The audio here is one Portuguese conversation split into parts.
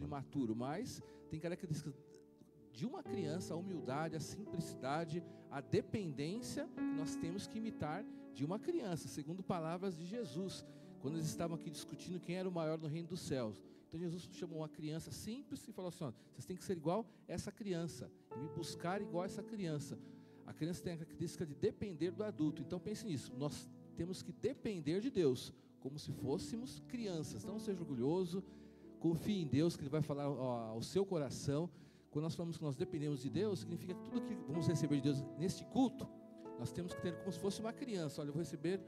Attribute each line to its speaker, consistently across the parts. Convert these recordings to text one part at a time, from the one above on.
Speaker 1: imaturo, mas tem características de uma criança: a humildade, a simplicidade, a dependência que nós temos que imitar de uma criança, segundo palavras de Jesus, quando eles estavam aqui discutindo quem era o maior no reino dos céus. Então Jesus chamou uma criança simples e falou assim: ó, vocês têm que ser igual a essa criança, e me buscar igual a essa criança. A criança tem a característica de depender do adulto. Então pense nisso, nós temos que depender de Deus, como se fôssemos crianças. Não seja orgulhoso, confie em Deus, que Ele vai falar ao seu coração. Quando nós falamos que nós dependemos de Deus, significa que tudo que vamos receber de Deus neste culto, nós temos que ter como se fosse uma criança. Olha, eu vou receber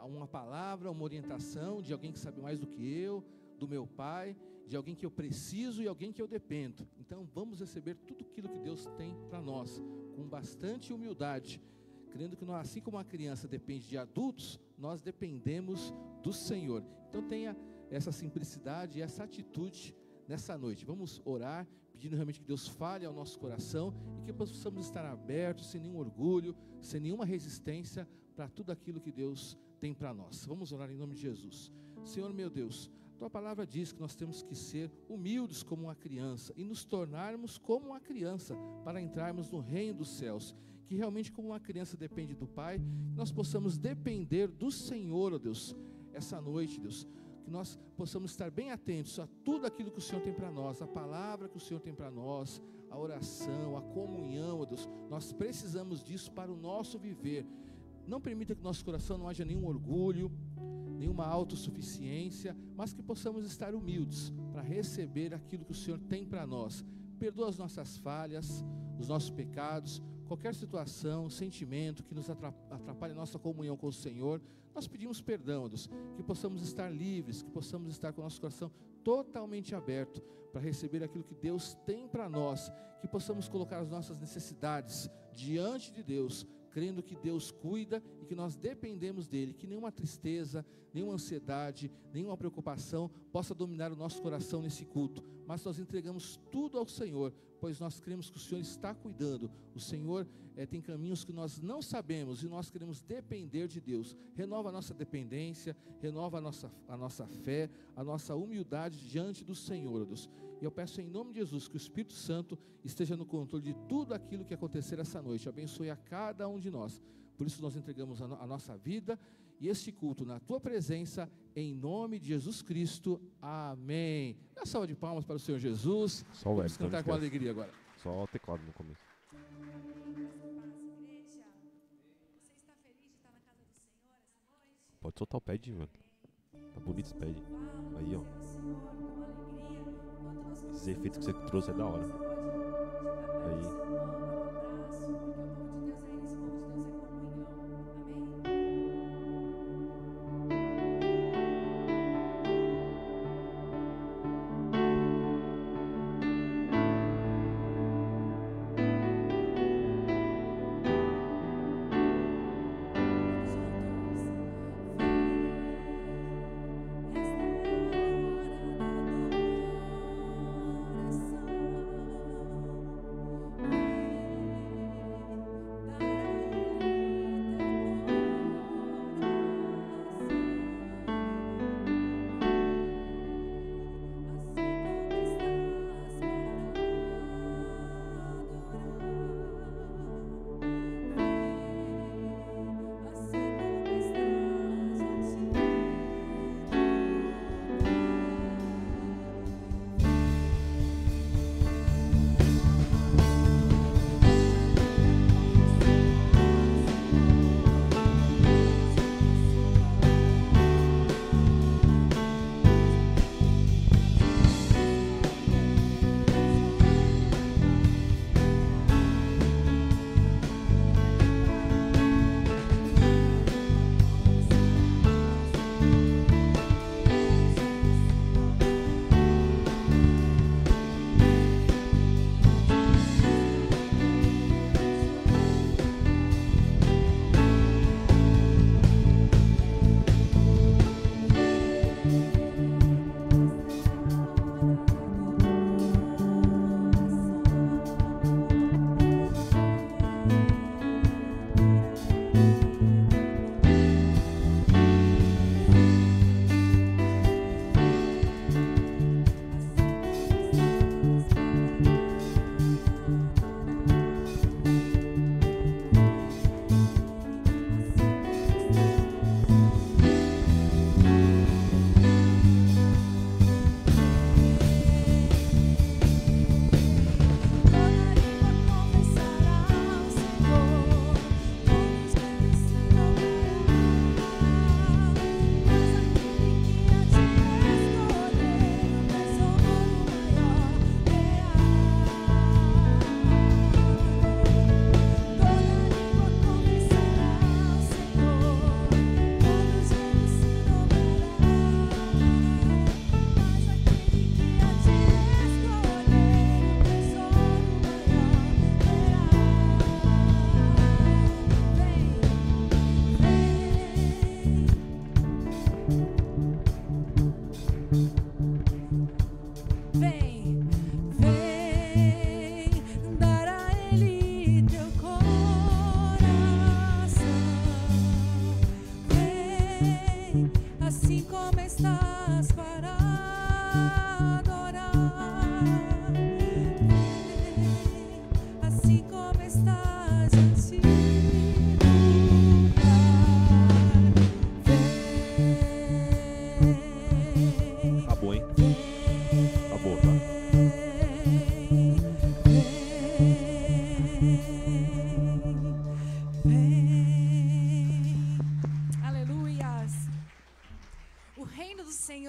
Speaker 1: uma palavra, uma orientação de alguém que sabe mais do que eu, do meu pai, de alguém que eu preciso e alguém que eu dependo. Então vamos receber tudo aquilo que Deus tem para nós, com bastante humildade, crendo que nós, assim como uma criança depende de adultos, nós dependemos do Senhor. Então tenha essa simplicidade e essa atitude nessa noite. Vamos orar, pedindo realmente que Deus fale ao nosso coração e que possamos estar abertos, sem nenhum orgulho, sem nenhuma resistência para tudo aquilo que Deus tem para nós. Vamos orar em nome de Jesus. Senhor meu Deus, Tua palavra diz que nós temos que ser humildes como uma criança e nos tornarmos como uma criança para entrarmos no reino dos céus. Que realmente, como uma criança depende do Pai, nós possamos depender do Senhor, ó Deus, essa noite, Deus. Que nós possamos estar bem atentos a tudo aquilo que o Senhor tem para nós, a palavra que o Senhor tem para nós, a oração, a comunhão, ó Deus. Nós precisamos disso para o nosso viver. Não permita que no nosso coração não haja nenhum orgulho, nenhuma autossuficiência, mas que possamos estar humildes para receber aquilo que o Senhor tem para nós. Perdoa as nossas falhas, os nossos pecados, qualquer situação, sentimento que nos atrapalhe a nossa comunhão com o Senhor. Nós pedimos perdão, Deus, que possamos estar livres, que possamos estar com o nosso coração totalmente aberto para receber aquilo que Deus tem para nós, que possamos colocar as nossas necessidades diante de Deus, crendo que Deus cuida e que nós dependemos dEle, que nenhuma tristeza, nenhuma ansiedade, nenhuma preocupação possa dominar o nosso coração nesse culto, mas nós entregamos tudo ao Senhor, pois nós cremos que o Senhor está cuidando. O Senhor tem caminhos que nós não sabemos e nós queremos depender de Deus. Renova a nossa dependência, renova a nossa fé, a nossa humildade diante do Senhor, ó Deus. E eu peço em nome de Jesus que o Espírito Santo esteja no controle de tudo aquilo que acontecer essa noite. Abençoe a cada um de nós. Por isso nós entregamos a nossa vida e este culto na Tua presença, em nome de Jesus Cristo. Amém. Dá uma salva de palmas para o Senhor Jesus.
Speaker 2: Só o
Speaker 1: Vamos cantar com alegria agora.
Speaker 2: Só o teclado no começo. Pode soltar o pad, mano. Tá bonito esse pad. Aí, ó. Esses efeitos que você trouxe é da hora. Aí.
Speaker 3: Esta é a hora da adoração.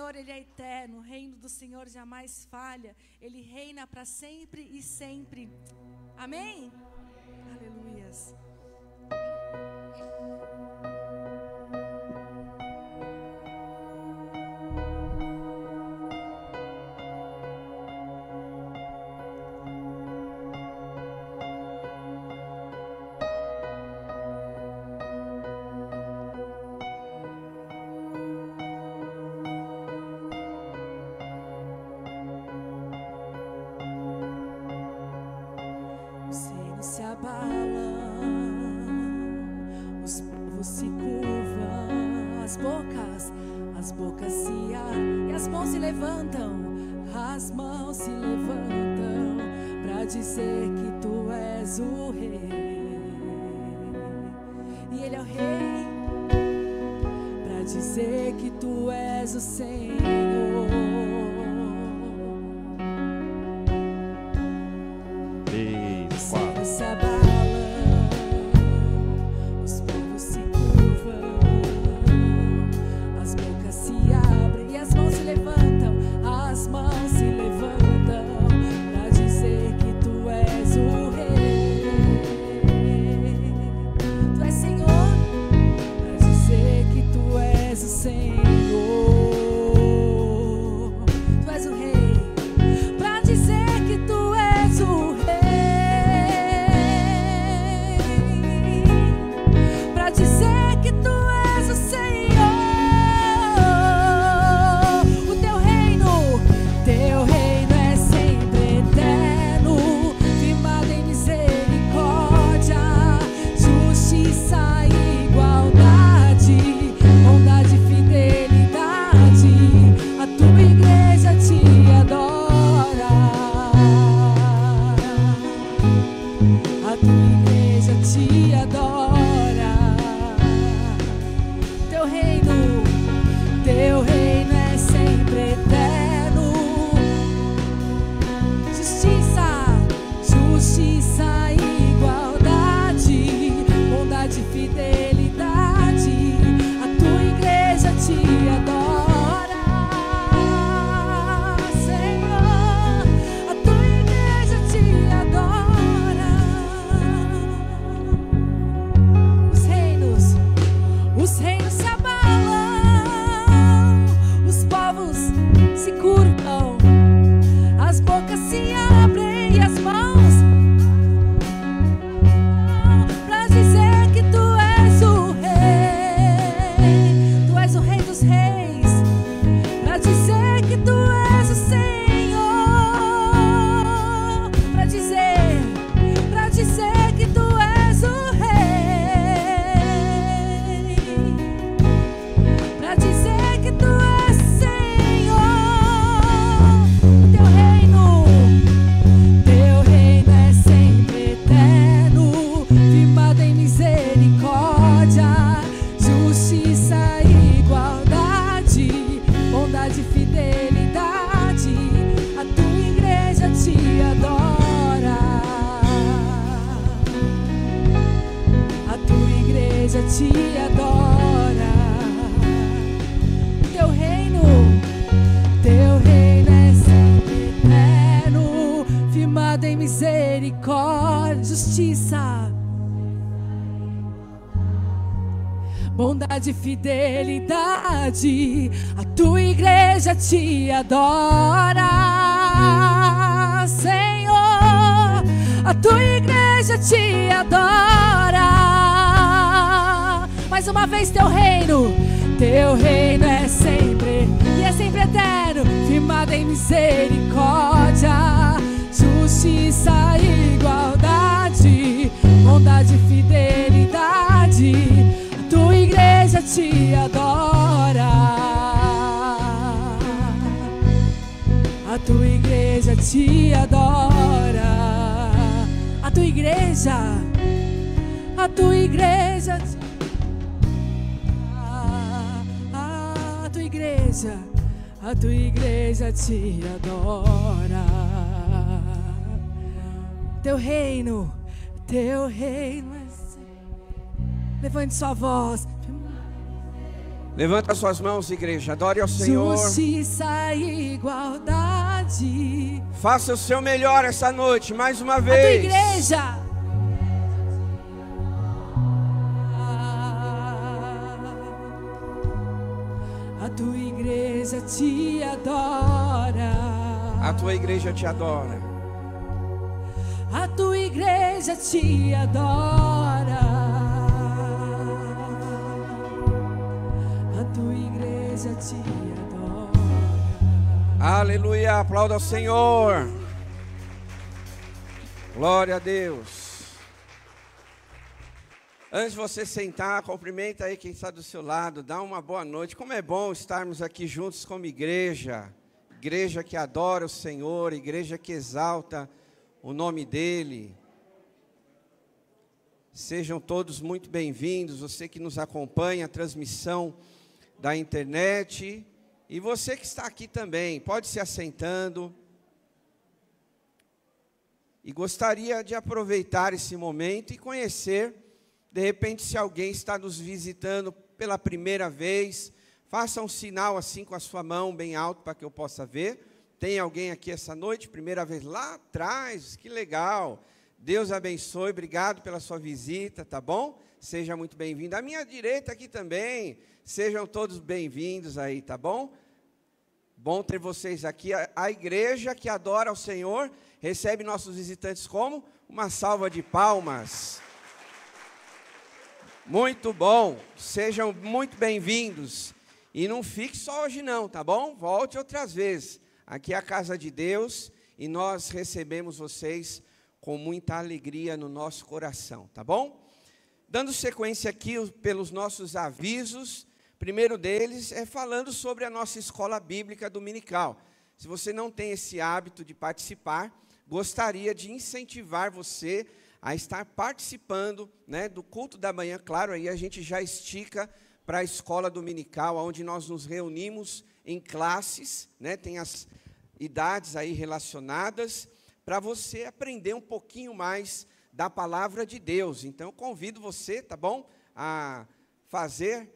Speaker 3: Senhor, Ele é eterno, o reino do Senhor jamais falha, Ele reina para sempre e sempre. Amém? Aleluias. Se abalam, os povos se curvam, as bocas se abrem e as mãos se levantam para dizer que tu és o rei, e Ele é o rei, para dizer que tu és o Senhor. Se abalam, os povos se curvam, as bocas se abrem e as mãos se levantam para dizer que tu és o rei. Tu és Senhor, para dizer que tu és o Senhor. Tu és o rei, para dizer que tu és o rei. Dizer que tu és o Senhor, o teu reino é sempre eterno, firmado em misericórdia, justiça e igualdade, bondade e fidelidade, a tua igreja te adora, a tua igreja te adora. Teu reino é sempre eterno, justiça e igualdade, bondade e fidelidade, a tua igreja te adora, Senhor, a tua igreja te adora. Os reinos se abalam, os povos se curvam, as bocas se abrem e as mãos para dizer que tu és o rei dos reis, para dizer que tu és o Senhor, para dizer que tu és o rei, para dizer que tu és Senhor. O teu reino é sempre eterno, firmado em misericórdia, justiça e igualdade, bondade e fidelidade, a tua igreja te adora, a tua igreja te adora. Teu reino é sempre eterno, firmado em misericórdia, justiça, bondade e fidelidade, a tua igreja te adora, Senhor, a tua igreja te adora. Mais uma vez, teu reino é sempre e é sempre eterno, firmado em misericórdia, justiça e igualdade, bondade e fidelidade, a tua igreja te adora, a tua igreja te adora, a tua igreja te... A tua igreja te adora. Teu reino é... Levante sua voz.
Speaker 4: Levanta suas mãos, igreja. Adore ao Senhor.
Speaker 3: Justiça e igualdade.
Speaker 4: Faça o seu melhor essa noite, mais uma
Speaker 3: A tua
Speaker 4: vez.
Speaker 3: igreja. A tua igreja te adora.
Speaker 4: A tua igreja te adora.
Speaker 3: A tua igreja te adora. A tua igreja te adora.
Speaker 4: Aleluia, aplauda ao Senhor. Glória a Deus. Antes de você sentar, cumprimenta aí quem está do seu lado, dá uma boa noite. Como é bom estarmos aqui juntos como igreja. Igreja que adora o Senhor, igreja que exalta o nome dEle. Sejam todos muito bem-vindos, você que nos acompanha, a transmissão da internet, e você que está aqui também, pode se assentando. E gostaria de aproveitar esse momento e conhecer, de repente, se alguém está nos visitando pela primeira vez, faça um sinal assim com a sua mão bem alto para que eu possa ver. Tem alguém aqui essa noite, primeira vez lá atrás, que legal. Deus abençoe, obrigado pela sua visita, tá bom? Seja muito bem-vindo. À minha direita aqui também, sejam todos bem-vindos aí, tá bom? Bom ter vocês aqui. A igreja que adora ao Senhor recebe nossos visitantes como? Uma salva de palmas. Muito bom, sejam muito bem-vindos. E não fique só hoje não, tá bom? Volte outras vezes. Aqui é a casa de Deus e nós recebemos vocês com muita alegria no nosso coração, tá bom? Dando sequência aqui pelos nossos avisos, primeiro deles é falando sobre a nossa escola bíblica dominical. Se você não tem esse hábito de participar, gostaria de incentivar você a estar participando, né, do culto da manhã. Claro, aí a gente já estica para a escola dominical, onde nós nos reunimos em classes, né, tem as idades aí relacionadas, para você aprender um pouquinho mais da palavra de Deus. Então, eu convido você, tá bom, a fazer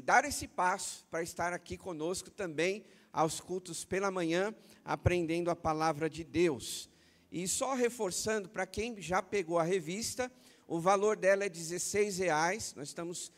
Speaker 4: dar esse passo para estar aqui conosco também aos cultos pela manhã, aprendendo a palavra de Deus. E só reforçando, para quem já pegou a revista, o valor dela é R$16. Nós estamos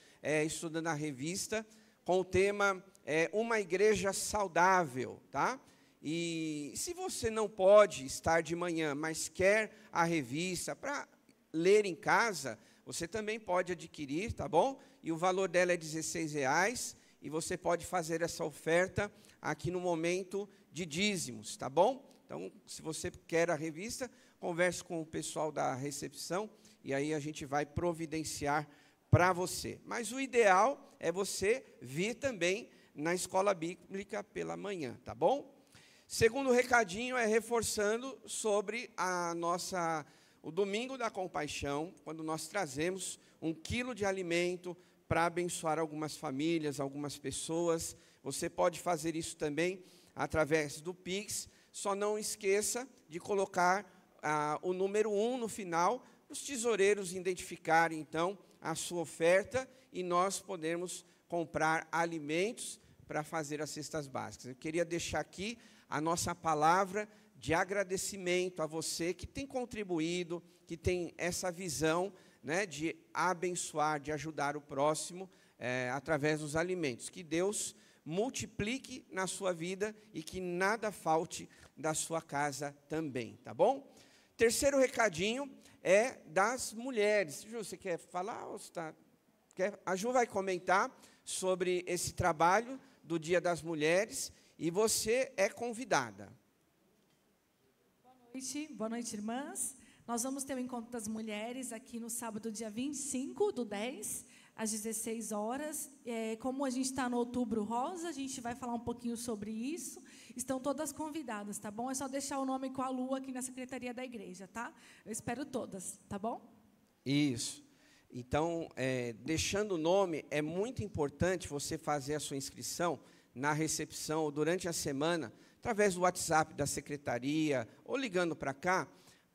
Speaker 4: estudando a revista com o tema Uma Igreja Saudável, tá? E se você não pode estar de manhã, mas quer a revista para ler em casa, você também pode adquirir, tá bom? E o valor dela é R$16, e você pode fazer essa oferta aqui no momento de dízimos, tá bom? Então, se você quer a revista, converse com o pessoal da recepção, e aí a gente vai providenciar para você. Mas o ideal é você vir também na escola bíblica pela manhã, tá bom? Segundo recadinho é reforçando sobre o Domingo da Compaixão, quando nós trazemos 1 quilo de alimento para abençoar algumas famílias, algumas pessoas. Você pode fazer isso também através do Pix. Só não esqueça de colocar o número 1 no final, os tesoureiros identificarem, então, a sua oferta e nós podermos comprar alimentos para fazer as cestas básicas. Eu queria deixar aqui a nossa palavra de agradecimento a você que tem contribuído, que tem essa visão, né, de abençoar, de ajudar o próximo através dos alimentos. Que Deus multiplique na sua vida e que nada falte da sua casa também, tá bom? Terceiro recadinho é das mulheres. Ju, você quer falar? Ou você a Ju vai comentar sobre esse trabalho do Dia das Mulheres e você é convidada.
Speaker 3: Boa noite, irmãs. Nós vamos ter o Encontro das Mulheres aqui no sábado, dia 25/10, às 16 horas. Como a gente está no Outubro Rosa, a gente vai falar um pouquinho sobre isso. Estão todas convidadas, tá bom? É só deixar o nome com a Lu aqui na secretaria da igreja, tá? Eu espero todas, tá bom?
Speaker 4: Isso. Então, deixando o nome, é muito importante você fazer a sua inscrição na recepção ou durante a semana, através do WhatsApp da secretaria, ou ligando para cá,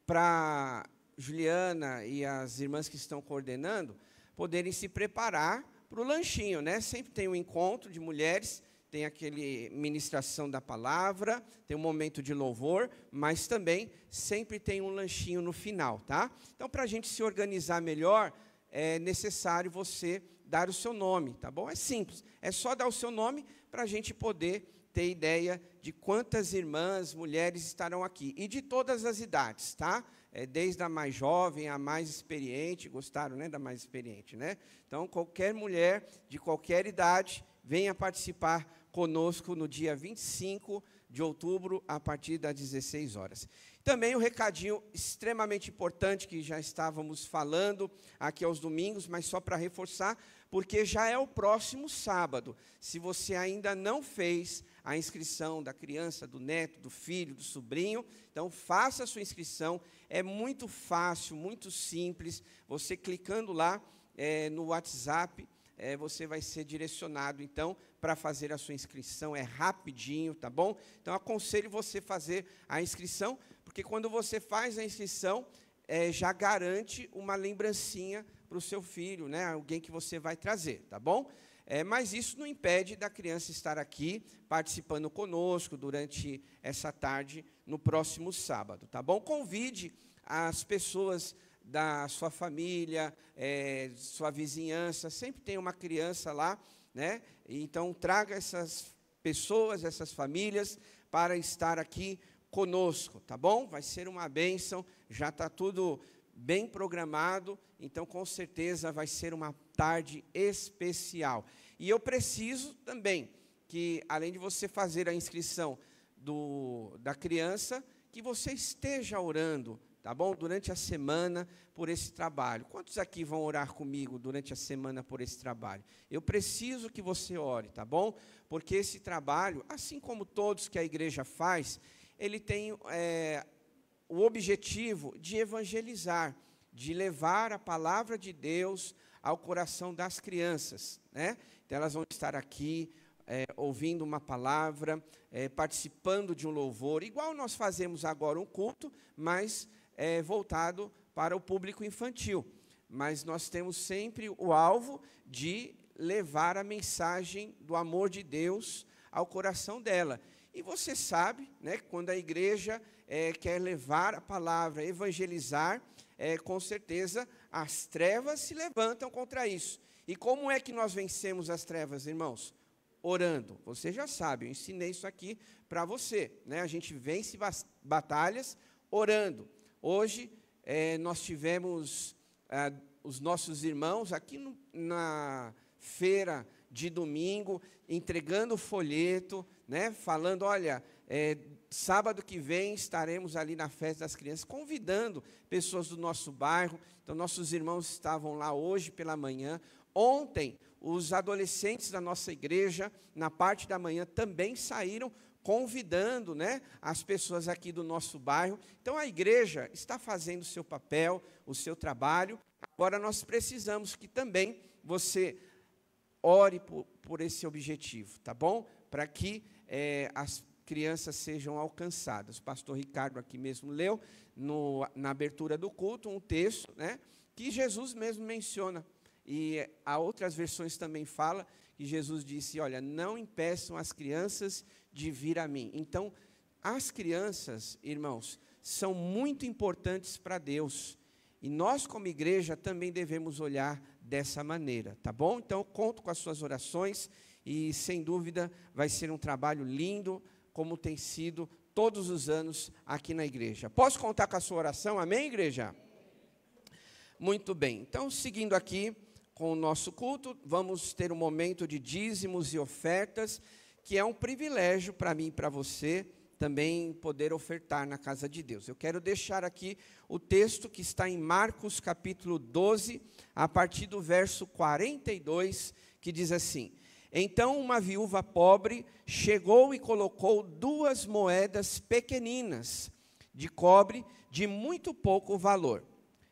Speaker 4: para Juliana e as irmãs que estão coordenando, poderem se preparar para o lanchinho, né? Sempre tem um encontro de mulheres, tem aquele ministração da palavra, tem um momento de louvor, mas também sempre tem um lanchinho no final, tá? Então, para a gente se organizar melhor, é necessário você dar o seu nome, tá bom? É simples, é só dar o seu nome para a gente poder ter ideia de quantas irmãs, mulheres estarão aqui, e de todas as idades, tá? Desde a mais jovem à mais experiente, gostaram, né, da mais experiente, né? Então, qualquer mulher de qualquer idade, venha participar conosco no dia 25 de outubro, a partir das 16 horas. Também um recadinho extremamente importante, que já estávamos falando aqui aos domingos, mas só para reforçar, porque já é o próximo sábado. Se você ainda não fez a inscrição da criança, do neto, do filho, do sobrinho, então faça a sua inscrição. É muito fácil, muito simples. Você clicando lá no WhatsApp, você vai ser direcionado, então, para fazer a sua inscrição. É rapidinho, tá bom? Então, aconselho você fazer a inscrição, porque quando você faz a inscrição, já garante uma lembrancinha para o seu filho, né? Alguém que você vai trazer, tá bom? Mas isso não impede da criança estar aqui, participando conosco durante essa tarde, no próximo sábado, tá bom? Convide as pessoas da sua família, sua vizinhança, sempre tem uma criança lá, né? Então, traga essas pessoas, essas famílias, para estar aqui conosco, tá bom? Vai ser uma bênção, já está tudo bem programado, então, com certeza, vai ser uma tarde especial. E eu preciso também que, além de você fazer a inscrição da criança, que você esteja orando, tá bom? Durante a semana, por esse trabalho. Quantos aqui vão orar comigo durante a semana por esse trabalho? Eu preciso que você ore, tá bom? Porque esse trabalho, assim como todos que a igreja faz, ele tem o objetivo de evangelizar, de levar a palavra de Deus ao coração das crianças, né? Então, elas vão estar aqui, ouvindo uma palavra, participando de um louvor, igual nós fazemos agora um culto, mas voltado para o público infantil. Mas nós temos sempre o alvo de levar a mensagem do amor de Deus ao coração dela. E você sabe, né, quando a igreja quer levar a palavra, evangelizar, com certeza as trevas se levantam contra isso. E como é que nós vencemos as trevas, irmãos? Orando. Você já sabe, eu ensinei isso aqui para você, né? A gente vence batalhas orando. Hoje, nós tivemos os nossos irmãos aqui na feira de domingo, entregando o folheto, né? Falando, olha, sábado que vem estaremos ali na festa das crianças, convidando pessoas do nosso bairro. Então, nossos irmãos estavam lá hoje pela manhã. Ontem, os adolescentes da nossa igreja, na parte da manhã, também saíram convidando, né, as pessoas aqui do nosso bairro. Então, a igreja está fazendo o seu papel, o seu trabalho. Agora, nós precisamos que também você ore por esse objetivo, tá bom? Para que as crianças sejam alcançadas. O pastor Ricardo aqui mesmo leu, na abertura do culto, um texto, né, que Jesus mesmo menciona. E há outras versões também fala que Jesus disse, olha, não impeçam as crianças de vir a mim. Então, as crianças, irmãos, são muito importantes para Deus. E nós, como igreja, também devemos olhar dessa maneira, tá bom? Então, eu conto com as suas orações e, sem dúvida, vai ser um trabalho lindo, como tem sido todos os anos aqui na igreja. Posso contar com a sua oração? Amém, igreja? Muito bem. Então, seguindo aqui com o nosso culto, vamos ter um momento de dízimos e ofertas, que é um privilégio para mim e para você também poder ofertar na casa de Deus. Eu quero deixar aqui o texto que está em Marcos capítulo 12, a partir do verso 42, que diz assim: então uma viúva pobre chegou e colocou 2 moedas pequeninas de cobre de muito pouco valor.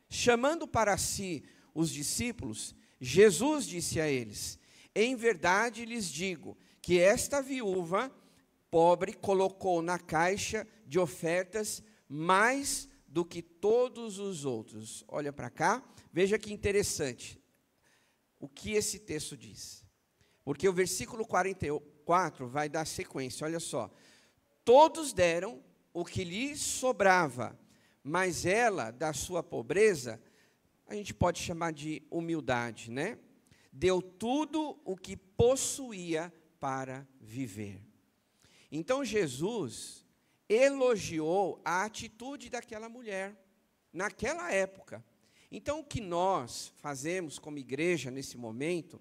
Speaker 4: Chamando para si os discípulos, Jesus disse a eles: em verdade lhes digo que esta viúva pobre colocou na caixa de ofertas mais do que todos os outros. Olha para cá, veja que interessante. o que esse texto diz. Porque o versículo 44 vai dar sequência, olha só. Todos deram o que lhes sobrava, mas ela, da sua pobreza, a gente pode chamar de humildade, né? Deu tudo o que possuía para viver. Então Jesus elogiou a atitude daquela mulher, naquela época. Então o que nós fazemos como igreja nesse momento,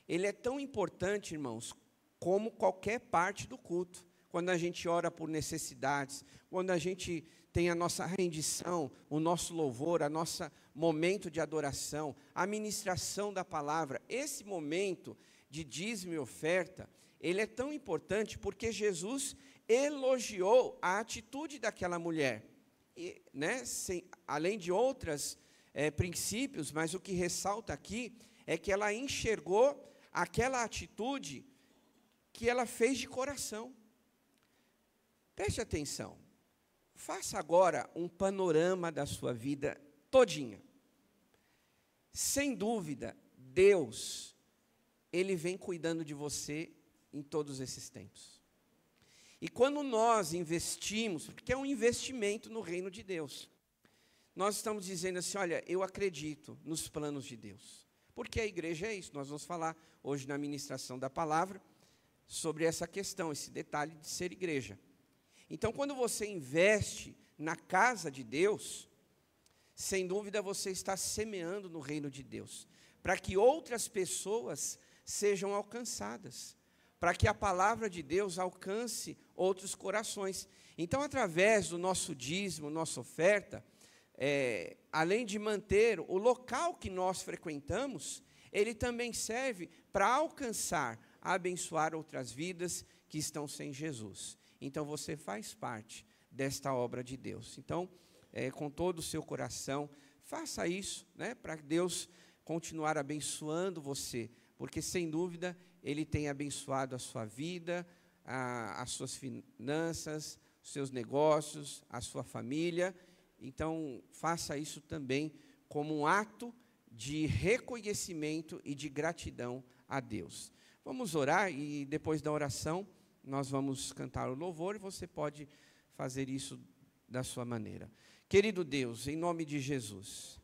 Speaker 4: ele é tão importante, irmãos, como qualquer parte do culto. Quando a gente ora por necessidades, quando a gente tem a nossa rendição, o nosso louvor, a nosso momento de adoração, a ministração da palavra, esse momento de dízimo e oferta, ele é tão importante porque Jesus elogiou a atitude daquela mulher. E, né, além de outros princípios, mas o que ressalta aqui é que ela enxergou aquela atitude que ela fez de coração. Preste atenção. Faça agora um panorama da sua vida todinha. Sem dúvida, Deus, Ele vem cuidando de você em todos esses tempos. E quando nós investimos, porque é um investimento no reino de Deus, nós estamos dizendo assim, olha, eu acredito nos planos de Deus. Porque a igreja é isso, nós vamos falar hoje na ministração da palavra sobre essa questão, esse detalhe de ser igreja. Então, quando você investe na casa de Deus, sem dúvida você está semeando no reino de Deus, para que outras pessoas sejam alcançadas, para que a palavra de Deus alcance outros corações. Então, através do nosso dízimo, nossa oferta, além de manter o local que nós frequentamos, ele também serve para alcançar, abençoar outras vidas que estão sem Jesus. Então, você faz parte desta obra de Deus. Então, com todo o seu coração, faça isso, né, para Deus continuar abençoando você, porque, sem dúvida, Ele tem abençoado a sua vida, as suas finanças, os seus negócios, a sua família. Então, faça isso também como um ato de reconhecimento e de gratidão a Deus. Vamos orar e, depois da oração, nós vamos cantar o louvor e você pode fazer isso da sua maneira. Querido Deus, em nome de Jesus,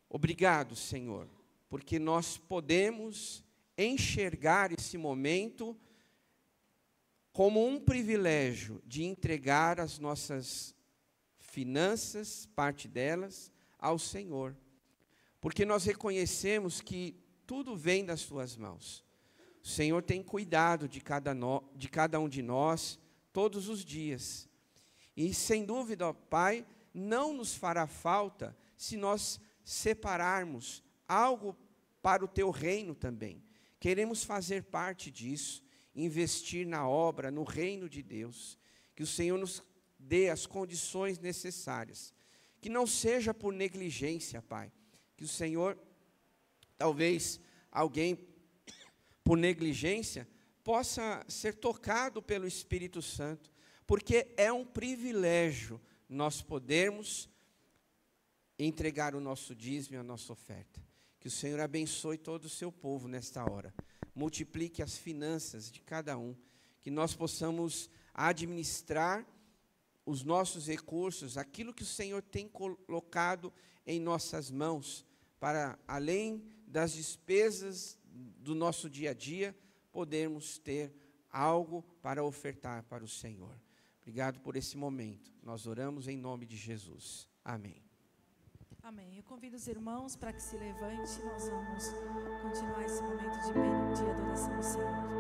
Speaker 4: obrigado, Senhor, porque nós podemos enxergar esse momento como um privilégio de entregar as nossas finanças, parte delas, ao Senhor. Porque nós reconhecemos que tudo vem das Suas mãos. O Senhor tem cuidado de cada um de nós todos os dias. E, sem dúvida, ó Pai, não nos fará falta se nós separarmos algo para o Teu reino também. Queremos fazer parte disso, investir na obra, no reino de Deus. Que o Senhor nos dê as condições necessárias. Que não seja por negligência, Pai. Que o Senhor, talvez alguém, por negligência, possa ser tocado pelo Espírito Santo, porque é um privilégio nós podermos entregar o nosso dízimo e a nossa oferta. Que o Senhor abençoe todo o seu povo nesta hora, multiplique as finanças de cada um, que nós possamos administrar os nossos recursos, aquilo que o Senhor tem colocado em nossas mãos, para, além das despesas do nosso dia a dia, podermos ter algo para ofertar para o Senhor. Obrigado por esse momento. Nós oramos em nome de Jesus. Amém.
Speaker 3: Amém. Eu convido os irmãos para que se levante. Nós vamos continuar esse momento de adoração ao Senhor.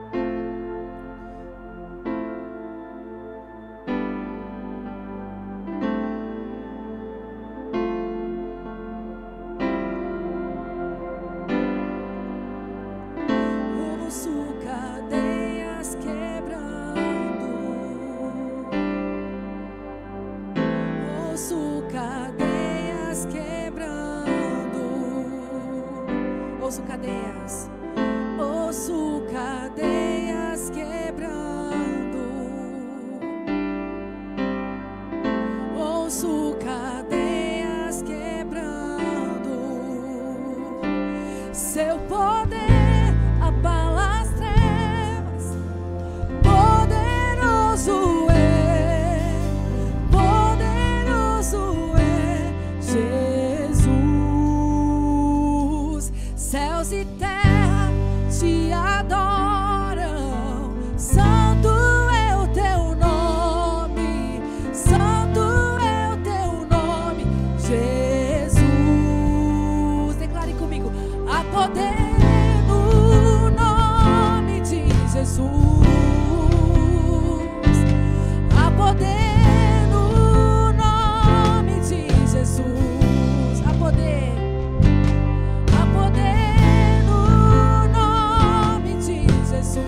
Speaker 3: Ouço cadeias quebrando, ouço cadeias quebrando, seu povo poder abala as trevas. Poderoso é Jesus. Céus e terra te adoram. Santo é o teu nome. Santo é o teu nome, Jesus. Declare comigo: há poder no nome de Jesus. Há poder no nome de Jesus. Há poder. Há poder no nome de Jesus.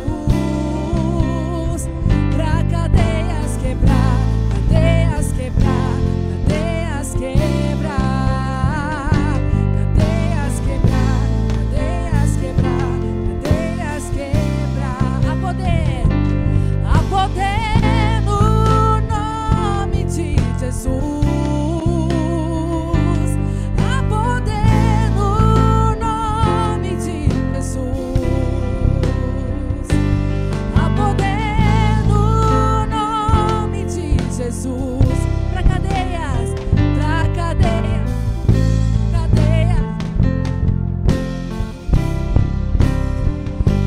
Speaker 3: Pra cadeias quebrar, cadeias quebrar, cadeias quebrar, cadeias quebrar, cadeias quebrar, cadeias quebrar. Há poder no nome de Jesus. Há poder no nome de Jesus. Há poder no nome de Jesus. Pra cadeias, cadeia.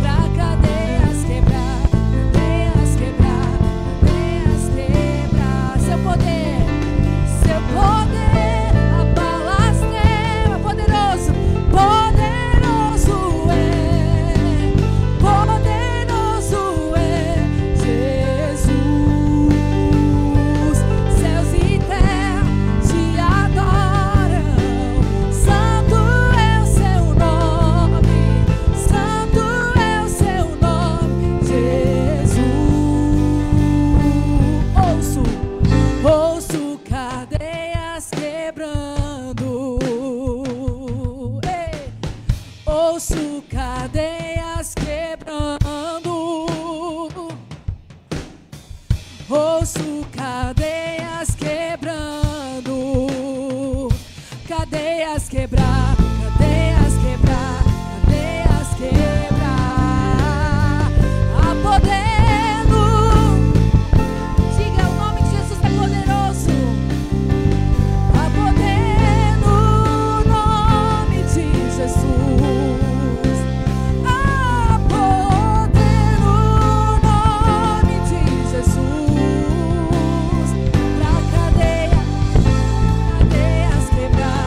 Speaker 3: Pra cadeias quebrar, cadeias quebrar, cadeias quebrar. Seu poder abala as trevas. Poderoso, poderoso é Jesus. Céus e terra te adoram. Santo é o seu nome. Santo é o seu nome, Jesus. Ouço cadeias quebrando. Ei. Ouço cadeias quebrando. Ouço cadeias quebrando. Cadeias quebrar, cadeias quebrar, cadeias quebrar. Há poder no. Diga, o nome de Jesus é poderoso. Há poder no nome de Jesus. Há poder no nome de Jesus. Pra cadeias quebrar.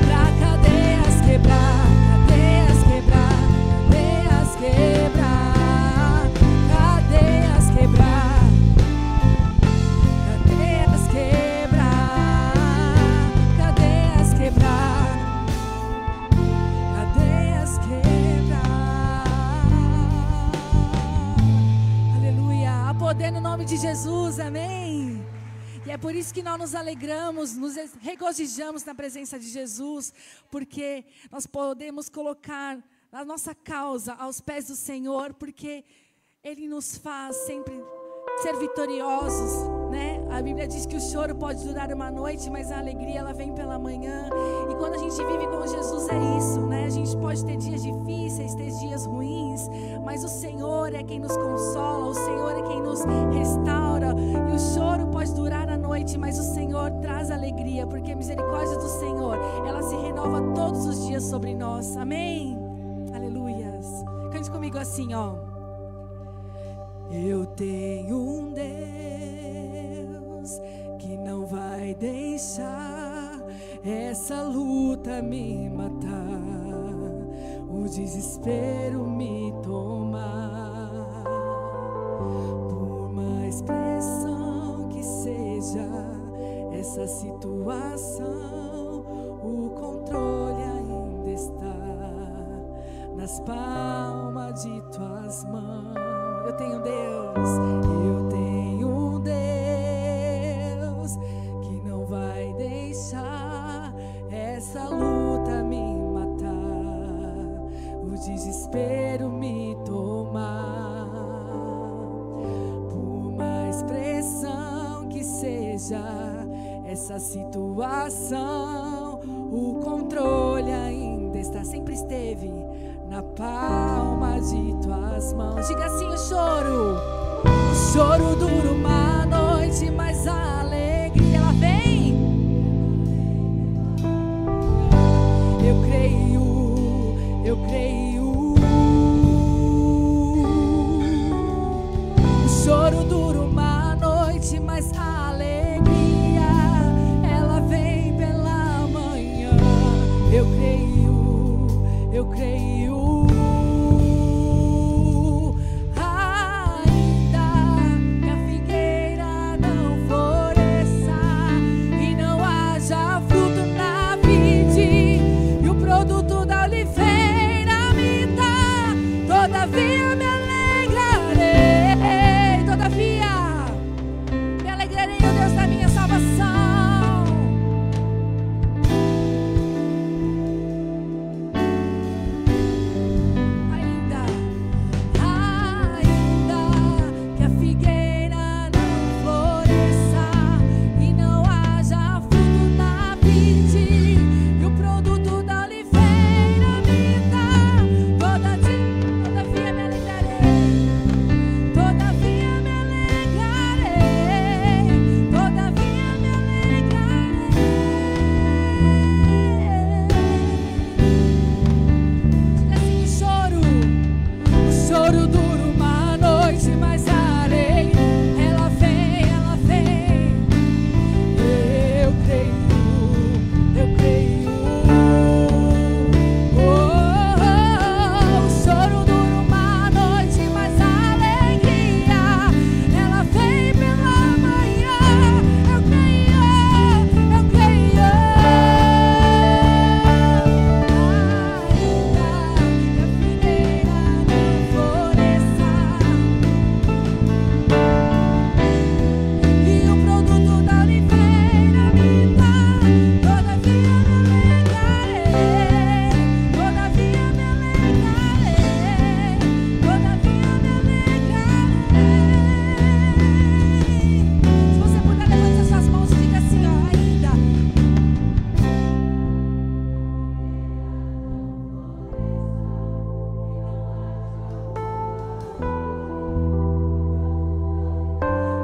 Speaker 3: Pra cadeias quebrar, cadeias quebrar, cadeias quebrar. Cadeias quebrar, cadeias quebrar, cadeias quebrar, cadeias quebrar. Aleluia. Há poder no nome de Jesus, amém. E é por isso que nós nos alegramos, nos regozijamos na presença de Jesus, porque nós podemos colocar a nossa causa aos pés do Senhor, porque Ele nos faz sempre ser vitoriosos, né? A Bíblia diz que o choro pode durar uma noite, mas a alegria ela vem pela manhã. E quando a gente vive com Jesus é isso, né? A gente pode ter dias difíceis, ter dias ruins, mas o Senhor é quem nos consola, o Senhor é quem nos restaura. E o choro pode durar a noite, mas o Senhor traz alegria, porque a misericórdia do Senhor, ela se renova todos os dias sobre nós. Amém? Aleluias. Cante comigo assim, ó. Eu tenho um Deus que não vai deixar essa luta me matar, o desespero me tomar. Por mais pressão que seja essa situação, o controle ainda está nas palmas de tuas mãos. Eu tenho Deus, eu tenho um Deus que não vai deixar essa luta me matar, o desespero me tomar. Por mais pressão que seja essa situação, O controle ainda está, sempre esteve na palma de tuas mãos. Diga assim: o choro dura uma noite, mas a alegria ela vem. Eu creio. O choro dura uma noite, mas a alegria ela vem pela manhã. Eu creio.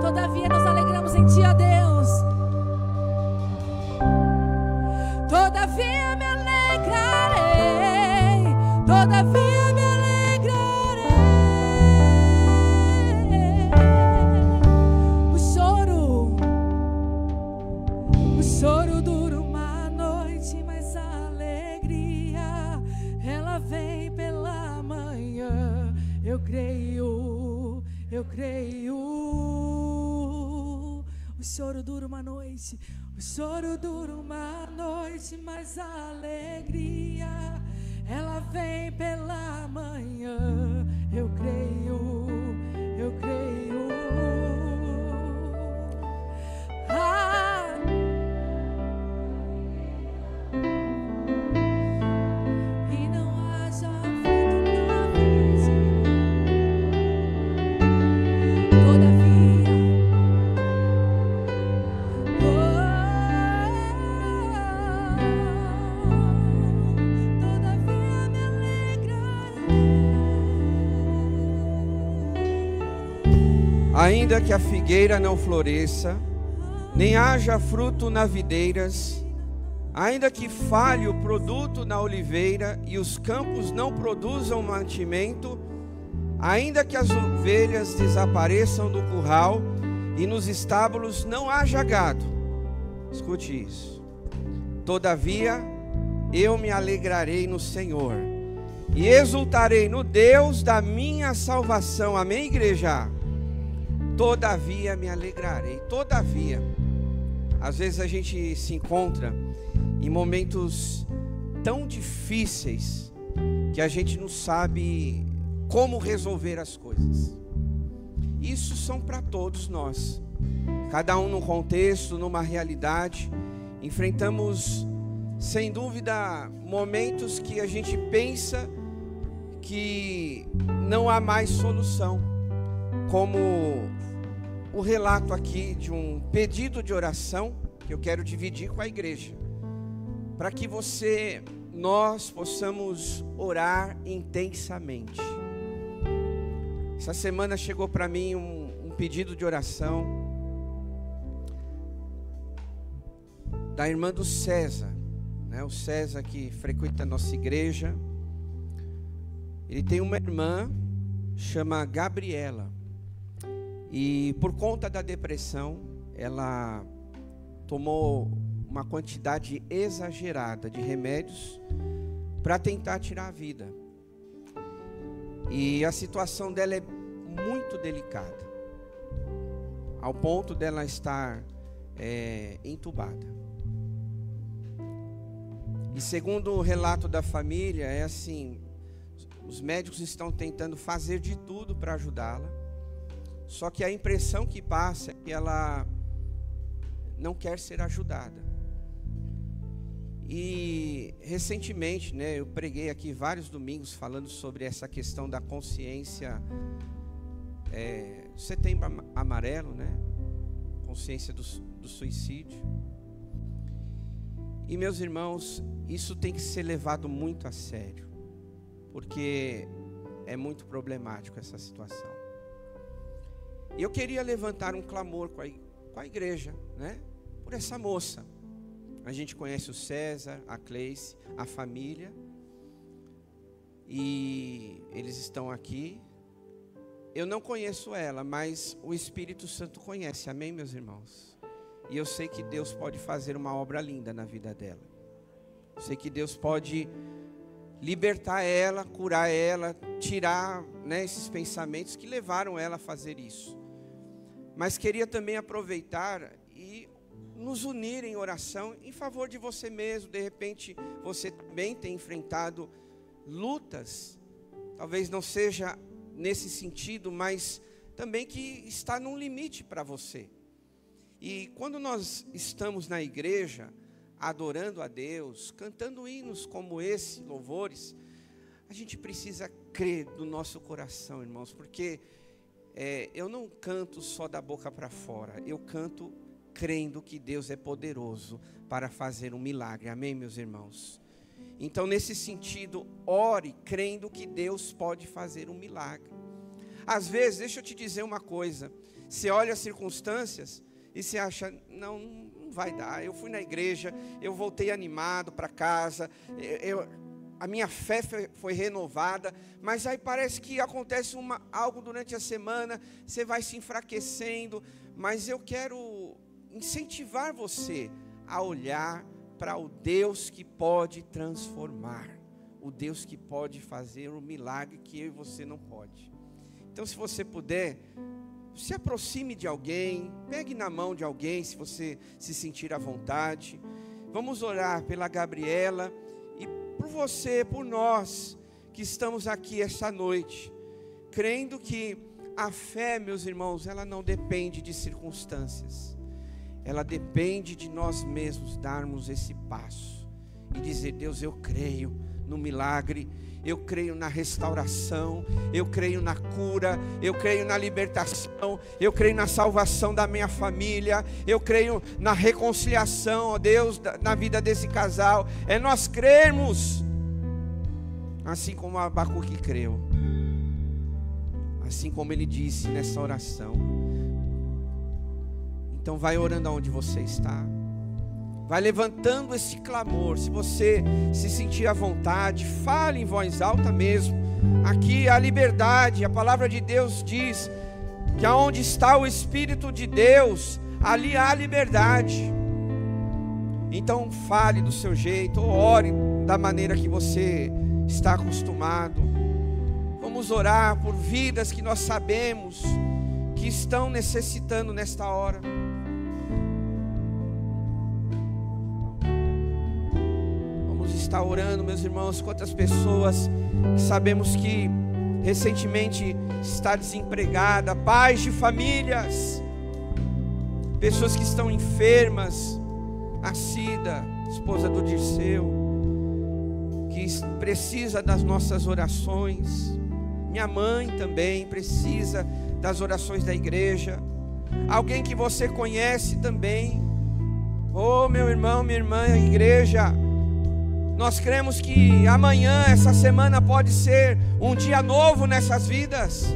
Speaker 3: Todavia nos alegramos em Ti, ó Deus. Todavia me alegrarei. Todavia me alegrarei. O choro dura uma noite, mas a alegria ela vem pela manhã. Eu creio. O choro dura uma noite, mas a alegria ela vem pela manhã. Eu creio. E não haja fruto na vida.
Speaker 4: Ainda que a figueira não floresça, nem haja fruto nas videiras, ainda que falhe o produto na oliveira e os campos não produzam mantimento, ainda que as ovelhas desapareçam do curral e nos estábulos não haja gado. Escute isso. Todavia, eu me alegrarei no Senhor e exultarei no Deus da minha salvação. Amém, igreja? Todavia me alegrarei. Todavia. Às vezes a gente se encontra em momentos tão difíceis que a gente não sabe como resolver as coisas. Isso são para todos nós. Cada um num contexto, numa realidade. Enfrentamos, sem dúvida, momentos que a gente pensa que não há mais solução. Como o relato aqui de um pedido de oração que eu quero dividir com a igreja. para que nós possamos orar intensamente. Essa semana chegou para mim um pedido de oração da irmã do César, né? O César que frequenta a nossa igreja. Ele tem uma irmã, chama Gabriela, e por conta da depressão, ela tomou uma quantidade exagerada de remédios para tentar tirar a vida. E a situação dela é muito delicada, ao ponto dela estar entubada. E segundo o relato da família, é assim, os médicos estão tentando fazer de tudo para ajudá-la, só que a impressão que passa é que ela não quer ser ajudada. E recentemente, né, eu preguei aqui vários domingos falando sobre essa questão da consciência, Setembro Amarelo, né? Consciência do suicídio. E meus irmãos, isso tem que ser levado muito a sério, porque é muito problemático essa situação. E eu queria levantar um clamor com a igreja, né? Por essa moça. A gente conhece o César, a Cleice, a família, e eles estão aqui. Eu não conheço ela, mas o Espírito Santo conhece, amém, meus irmãos? E eu sei que Deus pode fazer uma obra linda na vida dela. Eu sei que Deus pode libertar ela, curar ela, tirar, né, esses pensamentos que levaram ela a fazer isso. Mas queria também aproveitar e nos unir em oração em favor de você mesmo. De repente você também tem enfrentado lutas, talvez não seja nesse sentido, mas também que está num limite para você. E quando nós estamos na igreja, adorando a Deus, cantando hinos como esse, louvores, a gente precisa crer do nosso coração, irmãos, porque eu não canto só da boca para fora, eu canto crendo que Deus é poderoso para fazer um milagre, amém, meus irmãos? Então, nesse sentido, ore crendo que Deus pode fazer um milagre. Às vezes, deixa eu te dizer uma coisa, você olha as circunstâncias e você acha, não vai dar. Eu fui na igreja, eu voltei animado para casa, a minha fé foi renovada, mas aí parece que acontece algo durante a semana, você vai se enfraquecendo, mas eu quero incentivar você a olhar para o Deus que pode transformar, o Deus que pode fazer um milagre que eu e você não pode. Então, se você puder, se aproxime de alguém, pegue na mão de alguém, se você se sentir à vontade. Vamos orar pela Gabriela e por você, por nós que estamos aqui esta noite, crendo que a fé, meus irmãos, ela não depende de circunstâncias, ela depende de nós mesmos darmos esse passo e dizer: Deus, eu creio no milagre, eu creio na restauração, eu creio na cura, eu creio na libertação, eu creio na salvação da minha família, eu creio na reconciliação, ó Deus, na vida desse casal. É nós crermos, assim como Abacuque creu, assim como ele disse nessa oração. Então vai orando aonde você está, vai levantando esse clamor. Se você se sentir à vontade, fale em voz alta mesmo. Aqui há liberdade, a palavra de Deus diz que aonde está o Espírito de Deus, ali há liberdade. Então fale do seu jeito, ou ore da maneira que você está acostumado. Vamos orar por vidas que nós sabemos que estão necessitando nesta hora. Está orando, meus irmãos, quantas pessoas que sabemos que recentemente está desempregada, pais de famílias, pessoas que estão enfermas, a Cida, esposa do Dirceu, que precisa das nossas orações, minha mãe também precisa das orações da igreja, alguém que você conhece também, oh meu irmão, minha irmã, igreja, Nós cremos que amanhã, essa semana, pode ser um dia novo nessas vidas.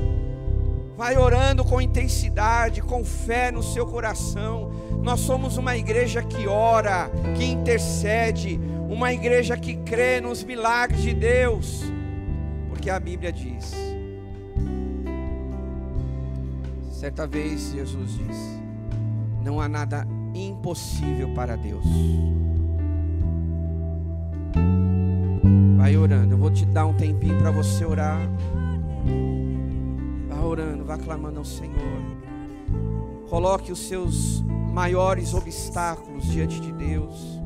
Speaker 4: Vai orando com intensidade, com fé no seu coração. Nós somos uma igreja que ora, que intercede, uma igreja que crê nos milagres de Deus, porque a Bíblia diz. Certa vez Jesus disse: não há nada impossível para Deus. Vai orando, eu vou te dar um tempinho para você orar. Vá orando, vá clamando ao Senhor. Coloque os seus maiores obstáculos diante de Deus.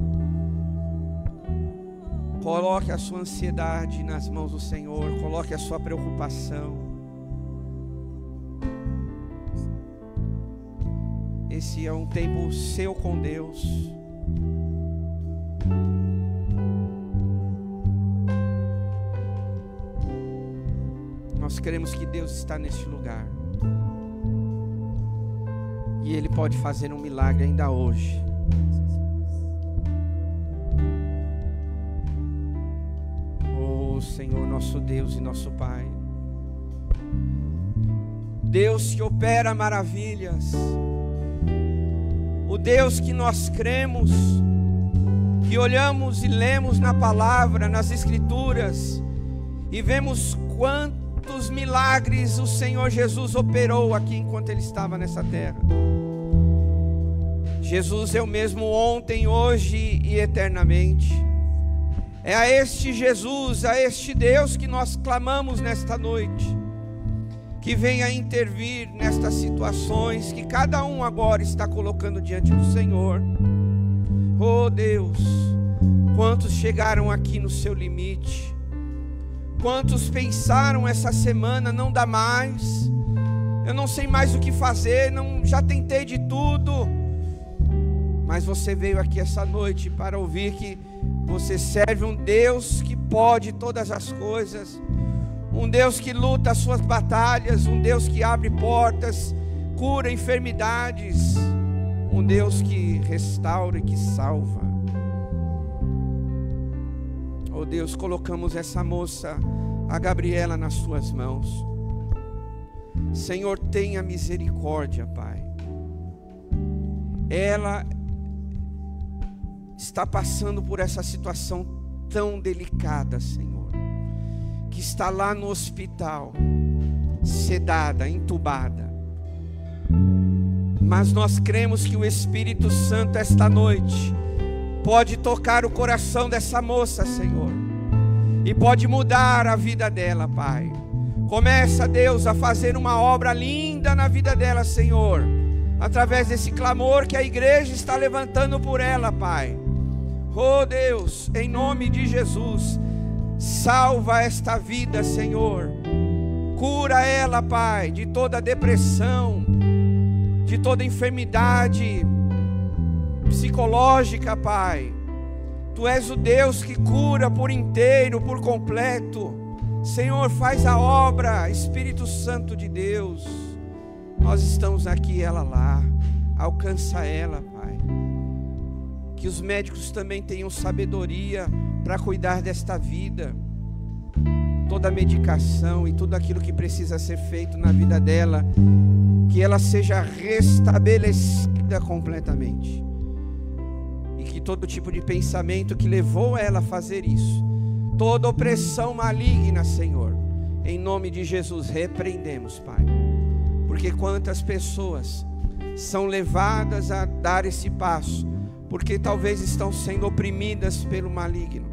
Speaker 4: Coloque a sua ansiedade nas mãos do Senhor. Coloque a sua preocupação. Esse é um tempo seu com Deus. Nós queremos que Deus está neste lugar. E Ele pode fazer um milagre ainda hoje. Oh Senhor, nosso Deus e nosso Pai. Deus que opera maravilhas. O Deus que nós cremos, que olhamos e lemos na palavra, nas Escrituras, e vemos quantos milagres o Senhor Jesus operou aqui enquanto Ele estava nessa terra. Jesus é o mesmo ontem, hoje e eternamente. É a este Jesus, a este Deus que nós clamamos nesta noite, que venha intervir nestas situações que cada um agora está colocando diante do Senhor. Oh Deus, quantos chegaram aqui no seu limite? Quantos pensaram essa semana, não dá mais, eu não sei mais o que fazer, já tentei de tudo. Mas você veio aqui essa noite para ouvir que você serve um Deus que pode todas as coisas, um Deus que luta as suas batalhas, um Deus que abre portas, cura enfermidades, um Deus que restaura e que salva. Oh Deus, colocamos essa moça, a Gabriela, nas suas mãos. Senhor, tenha misericórdia, Pai. Ela está passando por essa situação tão delicada, Senhor, que está lá no hospital, sedada, entubada. Mas nós cremos que o Espírito Santo esta noite pode tocar o coração dessa moça, Senhor, e pode mudar a vida dela, Pai. Começa, Deus, a fazer uma obra linda na vida dela, Senhor, através desse clamor que a igreja está levantando por ela, Pai. Oh Deus, em nome de Jesus, salva esta vida, Senhor. Cura ela, Pai, de toda depressão, de toda enfermidade psicológica, Pai. Tu és o Deus que cura por inteiro, por completo. Senhor, faz a obra, Espírito Santo de Deus. Nós estamos aqui, ela lá. Alcança ela, Pai. Que os médicos também tenham sabedoria para cuidar desta vida. Toda a medicação e tudo aquilo que precisa ser feito na vida dela, que ela seja restabelecida completamente. E que todo tipo de pensamento que levou ela a fazer isso, toda opressão maligna, Senhor, em nome de Jesus, repreendemos, Pai. Porque quantas pessoas são levadas a dar esse passo, porque talvez estão sendo oprimidas pelo maligno.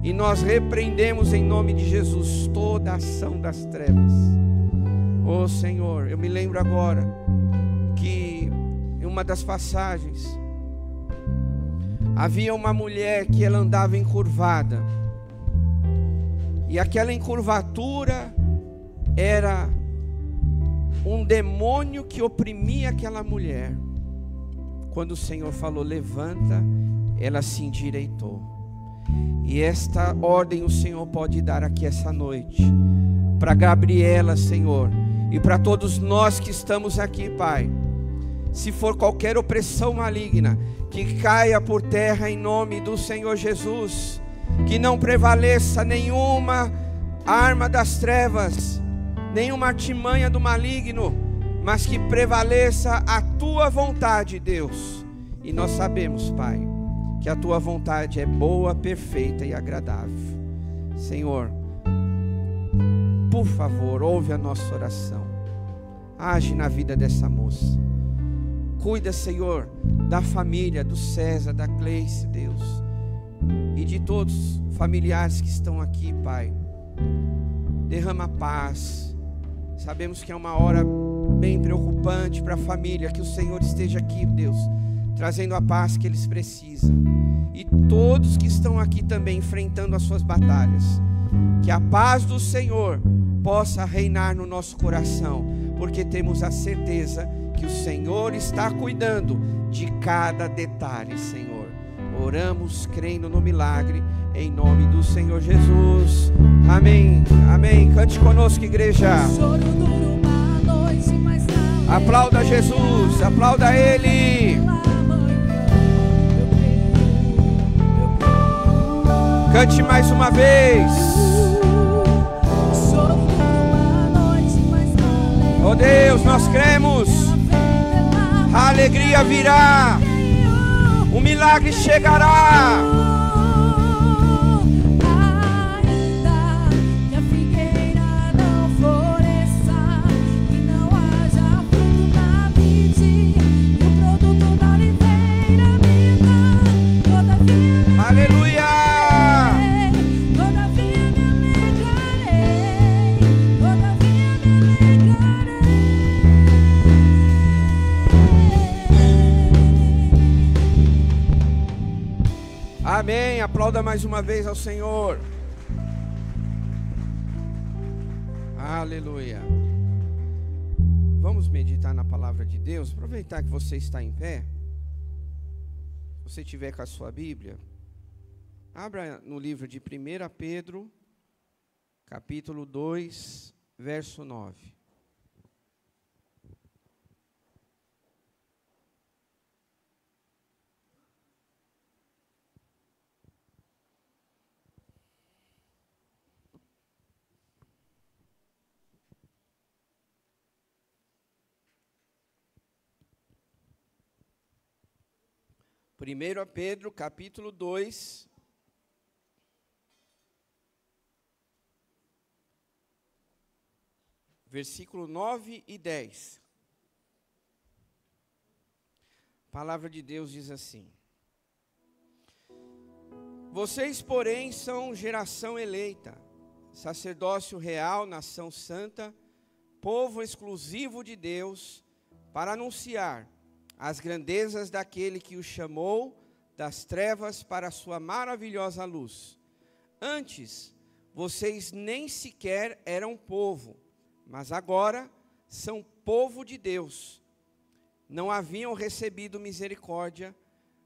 Speaker 4: E nós repreendemos em nome de Jesus toda a ação das trevas. Oh Senhor, eu me lembro agora que em uma das passagens havia uma mulher que ela andava encurvada, e aquela encurvatura era um demônio que oprimia aquela mulher. Quando o Senhor falou, levanta, ela se endireitou. E esta ordem o Senhor pode dar aqui essa noite, para Gabriela, Senhor, e para todos nós que estamos aqui, Pai. Se for qualquer opressão maligna, que caia por terra em nome do Senhor Jesus. que não prevaleça nenhuma arma das trevas, nenhuma artimanha do maligno, mas que prevaleça a tua vontade, Deus. E nós sabemos, Pai, que a tua vontade é boa, perfeita e agradável. Senhor, por favor, ouve a nossa oração. Age na vida dessa moça. Cuida, Senhor, da família, do César, da Cleice, Deus. E de todos os familiares que estão aqui, Pai. Derrama paz. Sabemos que é uma hora bem preocupante para a família. Que o Senhor esteja aqui, Deus, trazendo a paz que eles precisam. E todos que estão aqui também enfrentando as suas batalhas. Que a paz do Senhor possa reinar no nosso coração, porque temos a certeza que o Senhor está cuidando de cada detalhe, Senhor. Oramos crendo no milagre, em nome do Senhor Jesus. Amém, amém. Cante conosco, igreja. Aplauda Jesus, aplauda Ele. Cante mais uma vez. Oh Deus, nós cremos. A alegria virá. O milagre chegará. Amém, aplauda mais uma vez ao Senhor. Aleluia. Vamos meditar na palavra de Deus. Aproveitar que você está em pé. Se você tiver com a sua Bíblia, abra no livro de 1 Pedro, capítulo 2, verso 9. Primeiro Pedro, capítulo 2, versículo 9 e 10. A palavra de Deus diz assim: Vocês, porém, são geração eleita, sacerdócio real, nação santa, povo exclusivo de Deus, para anunciar as grandezas daquele que o chamou das trevas para a sua maravilhosa luz. Antes, vocês nem sequer eram povo, mas agora são povo de Deus. Não haviam recebido misericórdia,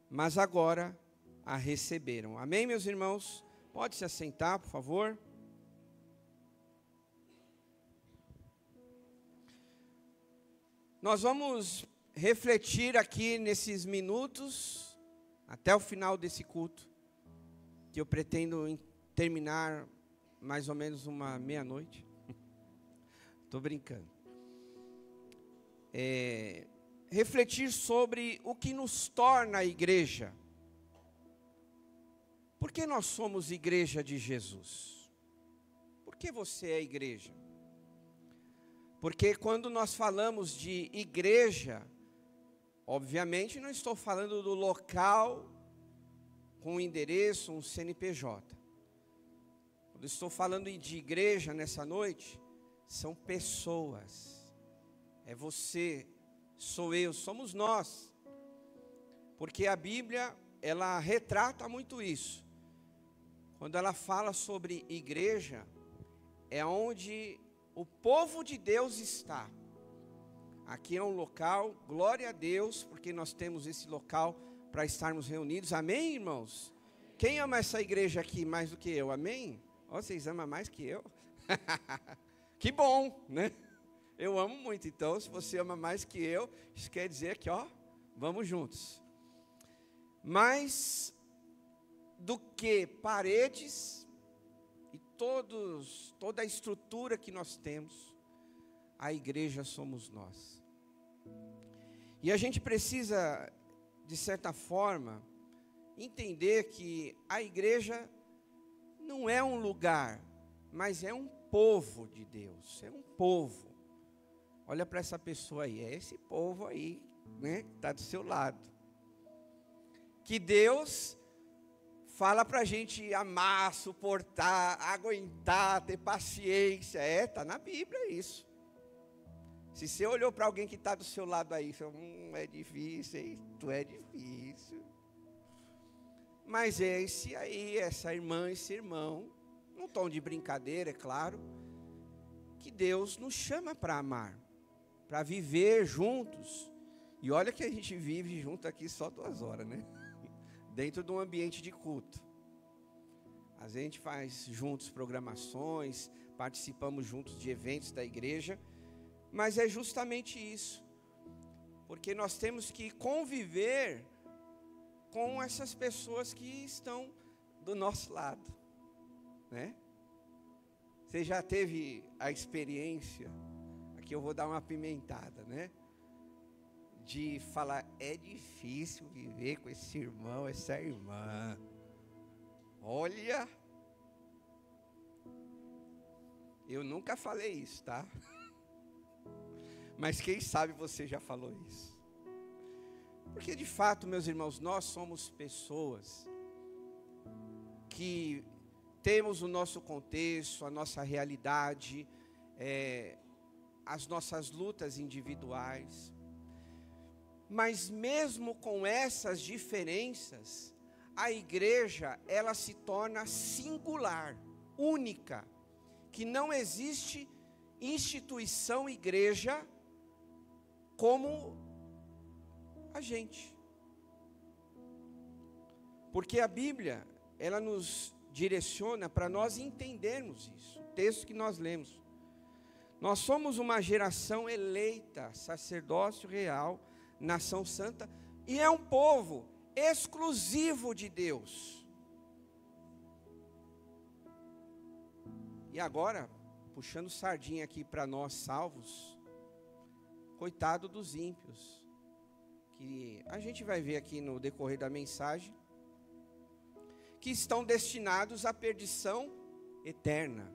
Speaker 4: mas agora a receberam. Amém, meus irmãos? Pode se assentar, por favor. Nós vamos refletir aqui nesses minutos, até o final desse culto, que eu pretendo terminar mais ou menos uma meia-noite. Estou brincando. Refletir sobre o que nos torna a igreja. Por que nós somos igreja de Jesus? Por que você é igreja? Porque quando nós falamos de igreja, obviamente não estou falando do local com um endereço, um CNPJ. Quando estou falando de igreja nessa noite, são pessoas. É você, sou eu, somos nós. Porque a Bíblia, ela retrata muito isso. Quando ela fala sobre igreja, é onde o povo de Deus está. Aqui é um local, glória a Deus, porque nós temos esse local para estarmos reunidos. Amém, irmãos? Quem ama essa igreja aqui mais do que eu? Amém? Oh, vocês amam mais que eu? Que bom, né? Eu amo muito. Então, se você ama mais que eu, isso quer dizer que, ó, vamos juntos. Mas do que paredes e toda a estrutura que nós temos, a igreja somos nós. E a gente precisa, de certa forma, entender que a igreja não é um lugar, mas é um povo de Deus, é um povo. Olha para essa pessoa aí, é esse povo aí, né, que está do seu lado. Que Deus fala para a gente amar, suportar, aguentar, ter paciência. Está na Bíblia isso. Se você olhou para alguém que está do seu lado aí, você falou, é difícil, hein? Tu é difícil. Mas é esse aí, essa irmã, esse irmão, num tom de brincadeira, é claro, que Deus nos chama para amar, para viver juntos. E olha que a gente vive junto aqui só 2 horas, né? Dentro de um ambiente de culto. A gente faz juntos programações, participamos juntos de eventos da igreja, mas é justamente isso, porque nós temos que conviver com essas pessoas que estão do nosso lado, né? Você já teve a experiência, aqui eu vou dar uma apimentada, né? De falar, é difícil viver com esse irmão, essa irmã. Olha, eu nunca falei isso, tá? Mas quem sabe você já falou isso. Porque de fato, meus irmãos, nós somos pessoas que temos o nosso contexto, a nossa realidade, as nossas lutas individuais. Mas mesmo com essas diferenças, a igreja, ela se torna singular, única, que não existe instituição igreja como a gente. Porque a Bíblia, ela nos direciona para nós entendermos isso. O texto que nós lemos. Nós somos uma geração eleita, sacerdócio real, nação santa, e é um povo exclusivo de Deus. E agora, puxando sardinha aqui para nós salvos, coitado dos ímpios, que a gente vai ver aqui no decorrer da mensagem, que estão destinados à perdição eterna,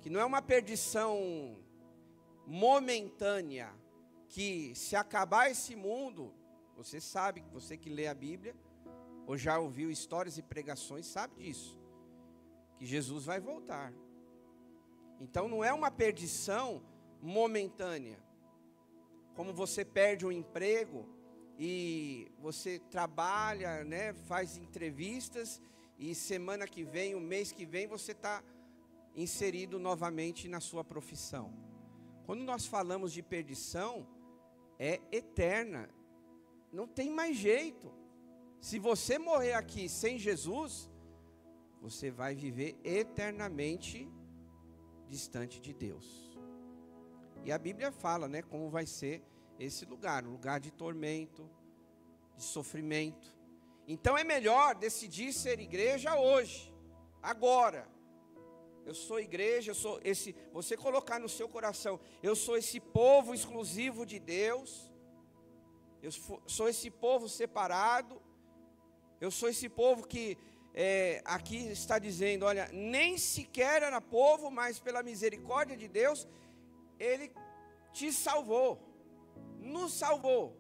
Speaker 4: que não é uma perdição momentânea, que se acabar esse mundo, você sabe, você que lê a Bíblia, ou já ouviu histórias e pregações, sabe disso, que Jesus vai voltar. Então não é uma perdição momentânea, como você perde um emprego e você trabalha, né, faz entrevistas e semana que vem, o mês que vem, você está inserido novamente na sua profissão. Quando nós falamos de perdição, é eterna, não tem mais jeito. Se você morrer aqui sem Jesus, você vai viver eternamente distante de Deus. E a Bíblia fala, né, como vai ser esse lugar, um lugar de tormento, de sofrimento. Então é melhor decidir ser igreja hoje, agora. Eu sou igreja, eu sou esse, você colocar no seu coração, eu sou esse povo exclusivo de Deus, eu sou esse povo separado, eu sou esse povo que aqui está dizendo, olha, nem sequer era povo, mas pela misericórdia de Deus, Ele te salvou, nos salvou,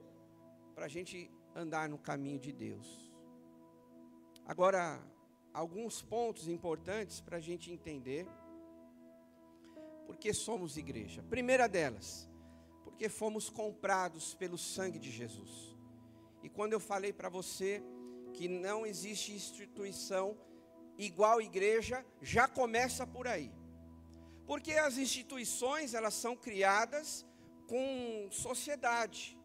Speaker 4: para a gente andar no caminho de Deus. Agora, alguns pontos importantes para a gente entender porque somos igreja. Primeira delas, porque fomos comprados pelo sangue de Jesus. E quando eu falei para você que não existe instituição igual igreja, já começa por aí. Porque as instituições, elas são criadas com sociedade,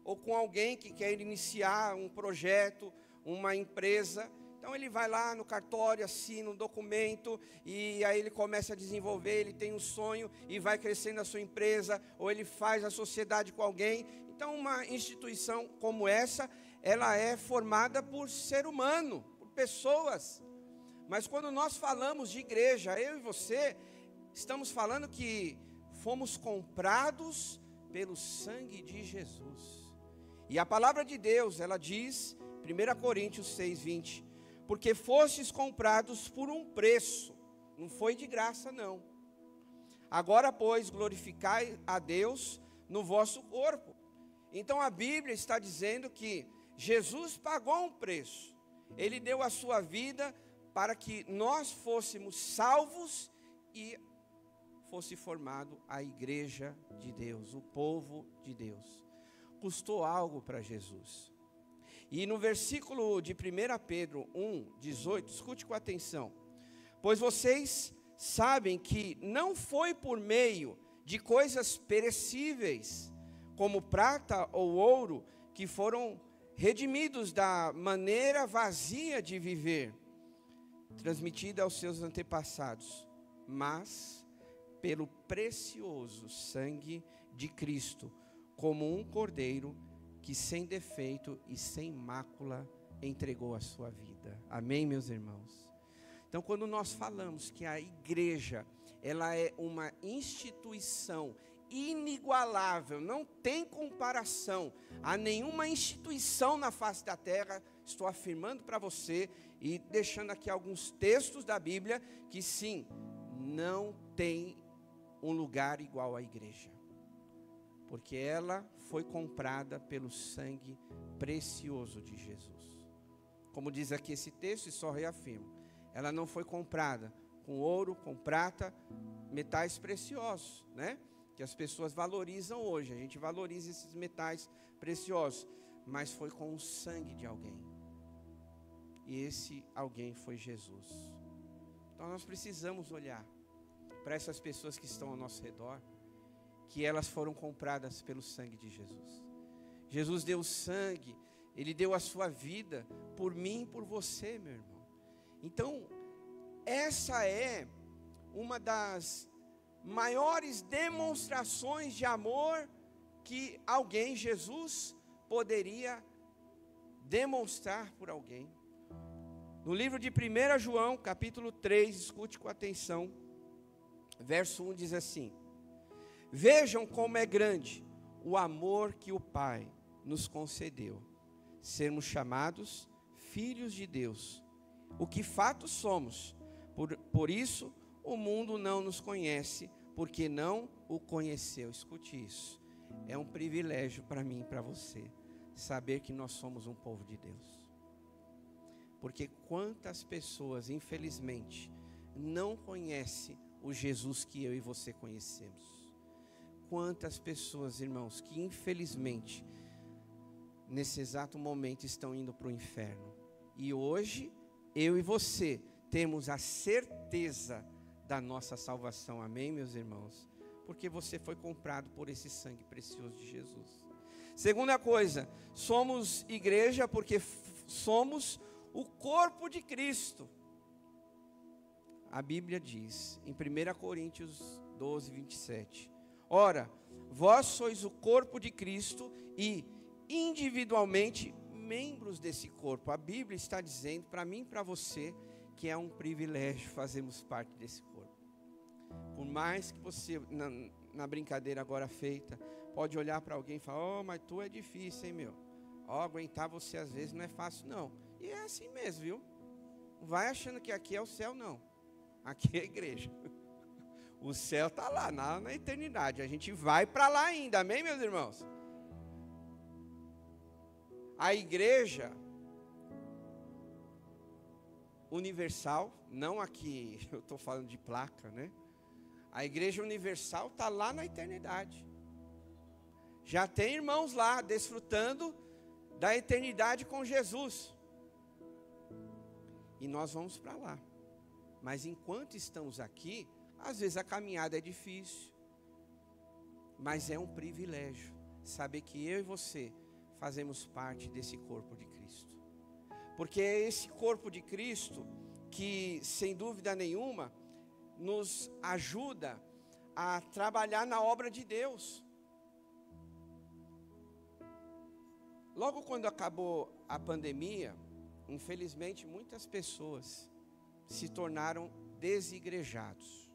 Speaker 4: ou com alguém que quer iniciar um projeto, uma empresa. Então ele vai lá no cartório, assina um documento, e aí ele começa a desenvolver, ele tem um sonho, e vai crescendo a sua empresa, ou ele faz a sociedade com alguém. Então uma instituição como essa, ela é formada por ser humano, por pessoas. Mas quando nós falamos de igreja, eu e você, estamos falando que fomos comprados pelo sangue de Jesus. E a palavra de Deus, ela diz, 1 Coríntios 6:20, porque fostes comprados por um preço, não foi de graça não. Agora, pois, glorificai a Deus no vosso corpo. Então a Bíblia está dizendo que Jesus pagou um preço. Ele deu a sua vida para que nós fôssemos salvos e fosse formado a igreja de Deus, o povo de Deus. Custou algo para Jesus. E no versículo de 1 Pedro 1:18, escute com atenção. Pois vocês sabem que não foi por meio de coisas perecíveis, como prata ou ouro, que foram redimidos da maneira vazia de viver, transmitida aos seus antepassados, mas pelo precioso sangue de Cristo, como um cordeiro que sem defeito e sem mácula entregou a sua vida. Amém, meus irmãos? Então, quando nós falamos que a igreja, ela é uma instituição inigualável, não tem comparação a nenhuma instituição na face da terra, estou afirmando para você e deixando aqui alguns textos da Bíblia, que sim, não tem um lugar igual à igreja, porque ela foi comprada pelo sangue precioso de Jesus. Como diz aqui esse texto, e só reafirmo, ela não foi comprada com ouro, com prata, metais preciosos, né? Que as pessoas valorizam hoje, a gente valoriza esses metais preciosos, mas foi com o sangue de alguém, e esse alguém foi Jesus. Então nós precisamos olhar para essas pessoas que estão ao nosso redor, que elas foram compradas pelo sangue de Jesus. Jesus deu sangue, Ele deu a sua vida por mim e por você, meu irmão. Então, essa é uma das maiores demonstrações de amor que alguém, Jesus, poderia demonstrar por alguém. No livro de 1 João, capítulo 3, escute com atenção, verso 1 diz assim: vejam como é grande o amor que o Pai nos concedeu, sermos chamados filhos de Deus, o que fato somos. Por isso o mundo não nos conhece, porque não o conheceu. Escute isso, é um privilégio para mim e para você, saber que nós somos um povo de Deus. Porque quantas pessoas, infelizmente, não conhecem o Jesus que eu e você conhecemos. Quantas pessoas, irmãos, que infelizmente, nesse exato momento, estão indo para o inferno. E hoje, eu e você temos a certeza da nossa salvação. Amém, meus irmãos? Porque você foi comprado por esse sangue precioso de Jesus. Segunda coisa, somos igreja porque somos o corpo de Cristo. A Bíblia diz, em 1 Coríntios 12, 27, ora, vós sois o corpo de Cristo e individualmente membros desse corpo. A Bíblia está dizendo para mim e para você que é um privilégio fazermos parte desse corpo. Por mais que você, na brincadeira agora feita, pode olhar para alguém e falar: oh, mas tu é difícil, hein, meu? Oh, aguentar você às vezes não é fácil, não. E é assim mesmo, viu? Não vai achando que aqui é o céu, não. Aqui é a igreja. O céu está lá, na eternidade. A gente vai para lá ainda, amém, meus irmãos? A igreja universal, não aqui, eu estou falando de placa, né? A igreja universal está lá na eternidade. Já tem irmãos lá, desfrutando da eternidade com Jesus. E nós vamos para lá. Mas enquanto estamos aqui, às vezes a caminhada é difícil. Mas é um privilégio saber que eu e você fazemos parte desse corpo de Cristo. Porque é esse corpo de Cristo que, sem dúvida nenhuma, nos ajuda a trabalhar na obra de Deus. Logo quando acabou a pandemia, infelizmente, muitas pessoas se tornaram desigrejados.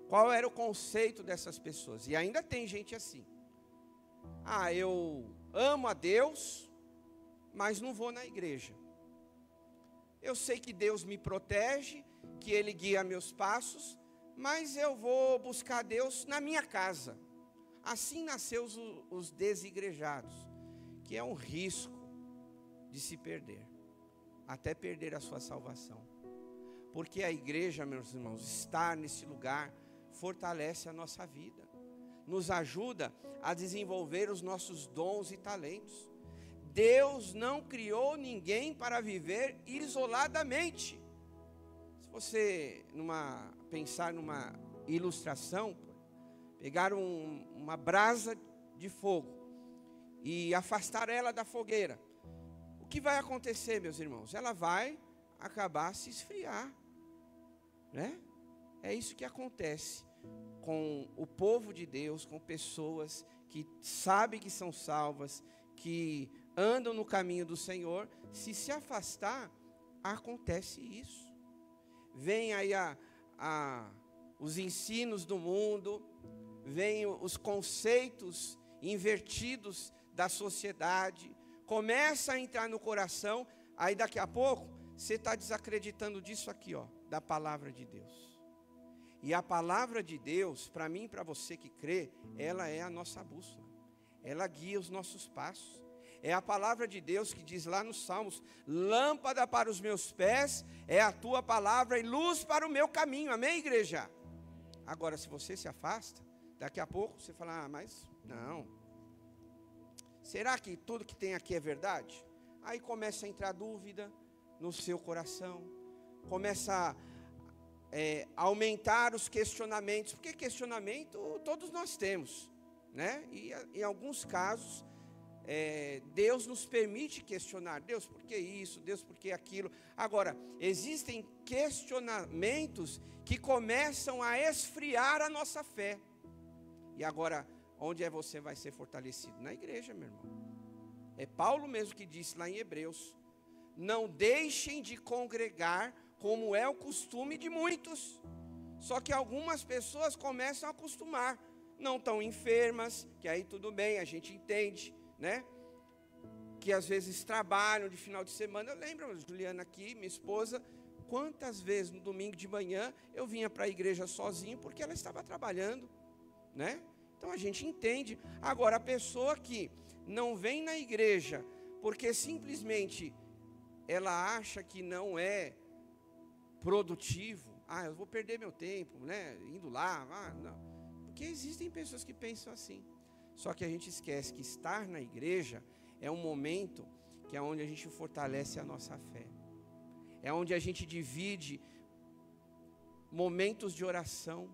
Speaker 4: Qual era o conceito dessas pessoas? E ainda tem gente assim. Eu amo a Deus, mas não vou na igreja. Eu sei que Deus me protege, que Ele guia meus passos, mas eu vou buscar Deus na minha casa. Assim nasceu os desigrejados, que é um risco de se perder, até perder a sua salvação. Porque a igreja, meus irmãos, estar nesse lugar fortalece a nossa vida, nos ajuda a desenvolver os nossos dons e talentos. Deus não criou ninguém para viver isoladamente. Se você pensar numa ilustração, pegar uma brasa de fogo e afastar ela da fogueira, o que vai acontecer, meus irmãos? Ela vai acabar se esfriar, né? É isso que acontece com o povo de Deus, com pessoas que sabem que são salvas, que andam no caminho do Senhor. Se afastar, acontece isso. Vem aí os ensinos do mundo, vem os conceitos invertidos da sociedade, começa a entrar no coração, aí daqui a pouco você está desacreditando disso aqui, da palavra de Deus. E a palavra de Deus, para mim e para você que crê, ela é a nossa bússola, ela guia os nossos passos. É a palavra de Deus que diz lá nos Salmos: lâmpada para os meus pés é a tua palavra e luz para o meu caminho. Amém, igreja? Agora, se você se afasta, daqui a pouco você fala: mas não, será que tudo que tem aqui é verdade? Aí começa a entrar dúvida no seu coração, começa a aumentar os questionamentos, porque questionamento todos nós temos, né? E em alguns casos, Deus nos permite questionar: Deus, por que isso? Deus, por que aquilo? Agora, existem questionamentos que começam a esfriar a nossa fé. E agora, onde você vai ser fortalecido? Na igreja, meu irmão. É Paulo mesmo que disse lá em Hebreus: não deixem de congregar, como é o costume de muitos. Só que algumas pessoas começam a acostumar, não estão enfermas, que aí tudo bem, a gente entende, né? Que às vezes trabalham de final de semana. Eu lembro, Juliana aqui, minha esposa, quantas vezes no domingo de manhã eu vinha para a igreja sozinho porque ela estava trabalhando, né? Então a gente entende. Agora, a pessoa que não vem na igreja porque simplesmente ela acha que não é produtivo, eu vou perder meu tempo, né, indo lá, não. Porque existem pessoas que pensam assim. Só que a gente esquece que estar na igreja é um momento que é onde a gente fortalece a nossa fé. É onde a gente divide momentos de oração.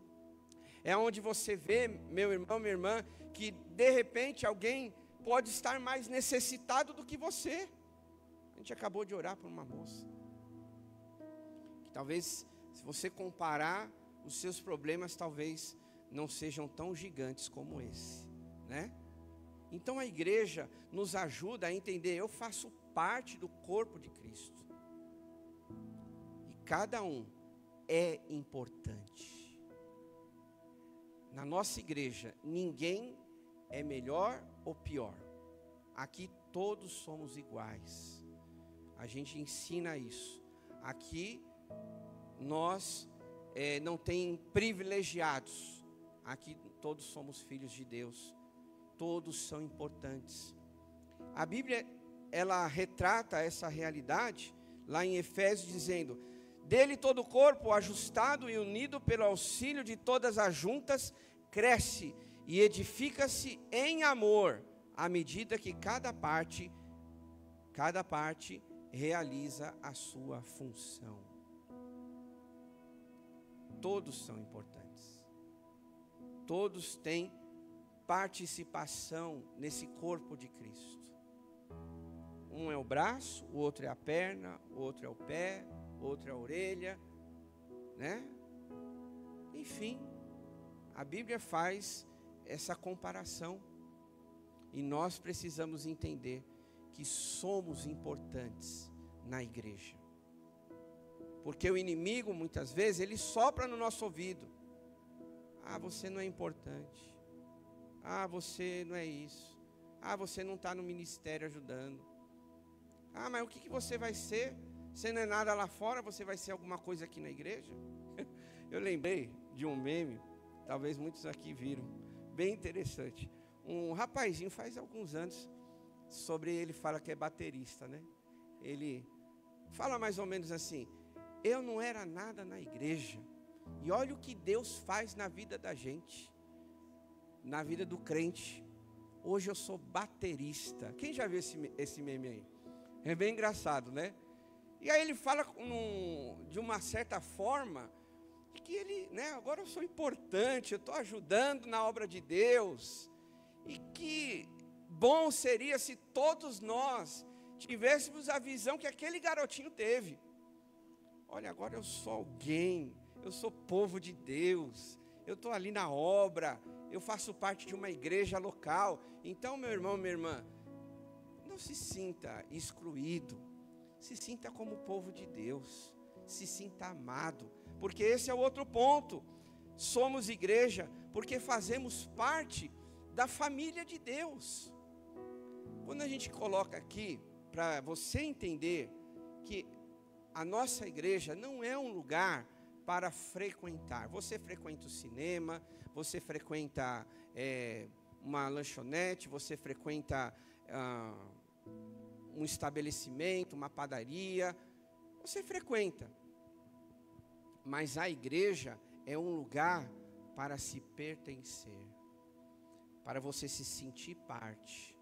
Speaker 4: É onde você vê, meu irmão, minha irmã, que de repente alguém pode estar mais necessitado do que você. A gente acabou de orar por uma moça que talvez, se você comparar, os seus problemas talvez não sejam tão gigantes como esse, né? Então a igreja nos ajuda a entender: eu faço parte do corpo de Cristo. E cada um é importante. Na nossa igreja, ninguém é melhor ou pior. Aqui todos somos iguais. A gente ensina isso. Aqui nós não tem privilegiados. Aqui todos somos filhos de Deus. Todos são importantes. A Bíblia, ela retrata essa realidade lá em Efésios, dizendo: dele todo o corpo, ajustado e unido pelo auxílio de todas as juntas, cresce e edifica-se em amor, à medida que cada parte realiza a sua função. Todos são importantes. Todos têm participação nesse corpo de Cristo. Um é o braço, o outro é a perna, o outro é o pé, o outro é a orelha, né? Enfim, a Bíblia faz essa comparação. E nós precisamos entender que somos importantes. na igreja. Porque o inimigo, muitas vezes, ele sopra no nosso ouvido. Ah, você não é importante. Ah, você não é isso. Ah, você não está no ministério ajudando. Ah, mas o que você vai ser? Você não é nada lá fora, você vai ser alguma coisa aqui na igreja? Eu lembrei de um meme, talvez muitos aqui viram, bem interessante. Um rapazinho, faz alguns anos, sobre ele fala que é baterista, né? Ele fala mais ou menos assim: eu não era nada na igreja, e olha o que Deus faz na vida da gente, na vida do crente. Hoje eu sou baterista. Quem já viu esse meme aí? É bem engraçado, né? E aí ele fala de uma certa forma que ele, né, agora eu sou importante, eu estou ajudando na obra de Deus. E que bom seria se todos nós tivéssemos a visão que aquele garotinho teve. Olha, agora eu sou alguém, eu sou povo de Deus, eu estou ali na obra, eu faço parte de uma igreja local. Então, meu irmão, minha irmã, não se sinta excluído, se sinta como povo de Deus, se sinta amado, porque esse é o outro ponto. Somos igreja porque fazemos parte da família de Deus. Quando a gente coloca aqui, para você entender que a nossa igreja não é um lugar para frequentar. Você frequenta o cinema, você frequenta uma lanchonete, você frequenta um estabelecimento, uma padaria, você frequenta. Mas a igreja é um lugar para se pertencer, para você se sentir parte.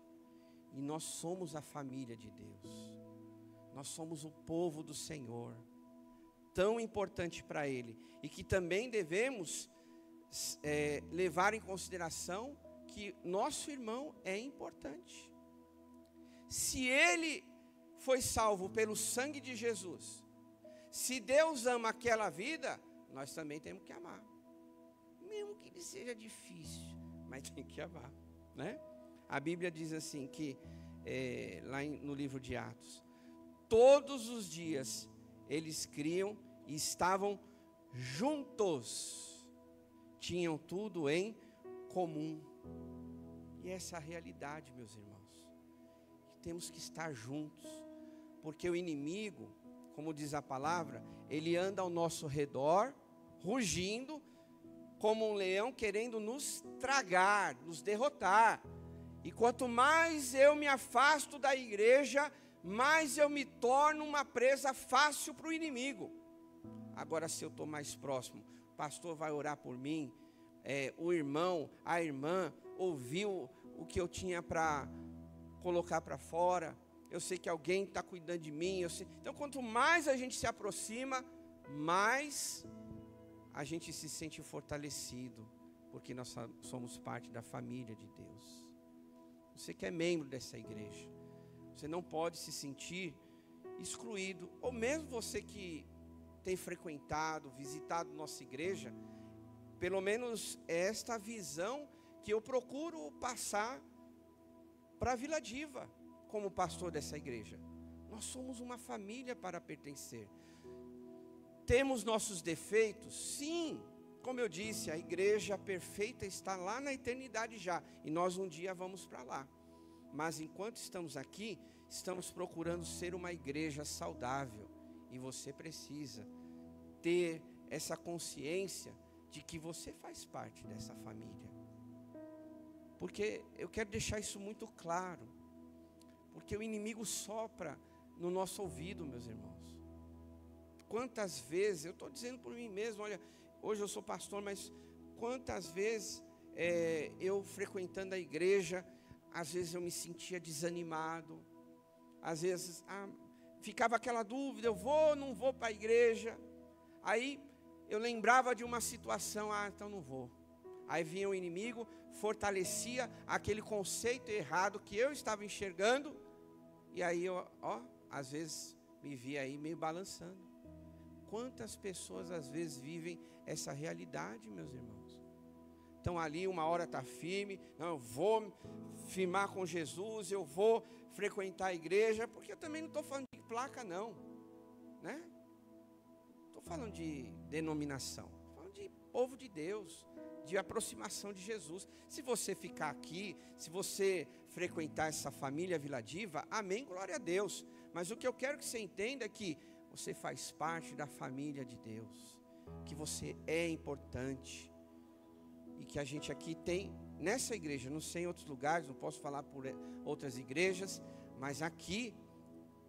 Speaker 4: E nós somos a família de Deus. Nós somos o povo do Senhor, tão importante para Ele, e que também devemos levar em consideração que nosso irmão é importante. Se ele foi salvo pelo sangue de Jesus, se Deus ama aquela vida, nós também temos que amar, mesmo que ele seja difícil, mas tem que amar, né? A Bíblia diz assim que lá no livro de Atos, todos os dias eles criam e estavam juntos, tinham tudo em comum. E essa é a realidade, meus irmãos, que temos que estar juntos, porque o inimigo, como diz a palavra, ele anda ao nosso redor, rugindo, como um leão, querendo nos tragar, nos derrotar. E quanto mais eu me afasto da igreja, mais eu me torno uma presa fácil para o inimigo. Agora, se eu estou mais próximo, o pastor vai orar por mim, o irmão, a irmã ouviu o que eu tinha para colocar para fora, eu sei que alguém está cuidando de mim, então quanto mais a gente se aproxima, mais a gente se sente fortalecido, porque nós somos parte da família de Deus. Você que é membro dessa igreja, você não pode se sentir excluído, ou mesmo você que tem frequentado, visitado nossa igreja, pelo menos esta visão que eu procuro passar para a Vila Diva, como pastor dessa igreja. Nós somos uma família para pertencer. Temos nossos defeitos? Sim, como eu disse, a igreja perfeita está lá na eternidade já, e nós um dia vamos para lá. Mas enquanto estamos aqui, estamos procurando ser uma igreja saudável, e você precisa ter essa consciência de que você faz parte dessa família. Porque eu quero deixar isso muito claro, porque o inimigo sopra no nosso ouvido, meus irmãos. Quantas vezes, eu estou dizendo por mim mesmo, olha, hoje eu sou pastor, mas quantas vezes eu frequentando a igreja, às vezes eu me sentia desanimado, às vezes ficava aquela dúvida, eu vou ou não vou para a igreja? Aí eu lembrava de uma situação, então não vou. Aí vinha o inimigo, fortalecia aquele conceito errado que eu estava enxergando, e aí eu, às vezes me via aí meio balançando. Quantas pessoas às vezes vivem essa realidade, meus irmãos? estão ali, uma hora está firme, não, eu vou firmar com Jesus, eu vou frequentar a igreja, porque eu também não estou falando de placa não, né? Estou falando de denominação, estou falando de povo de Deus, de aproximação de Jesus. Se você ficar aqui, se você frequentar essa família Vila Diva, amém, glória a Deus. Mas o que eu quero que você entenda é que você faz parte da família de Deus, que você é importante, e que a gente aqui tem, nessa igreja, não sei em outros lugares, não posso falar por outras igrejas, mas aqui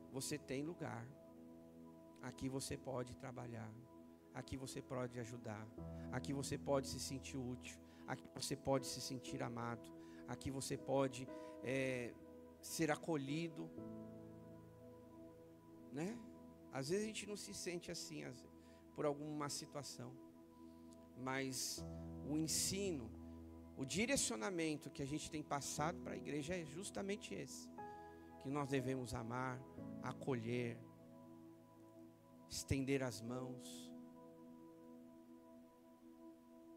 Speaker 4: você tem lugar, aqui você pode trabalhar, aqui você pode ajudar, aqui você pode se sentir útil, aqui você pode se sentir amado, aqui você pode ser acolhido, né? Às vezes a gente não se sente assim, por alguma situação, mas o ensino, o direcionamento que a gente tem passado para a igreja é justamente esse, que nós devemos amar, acolher, estender as mãos,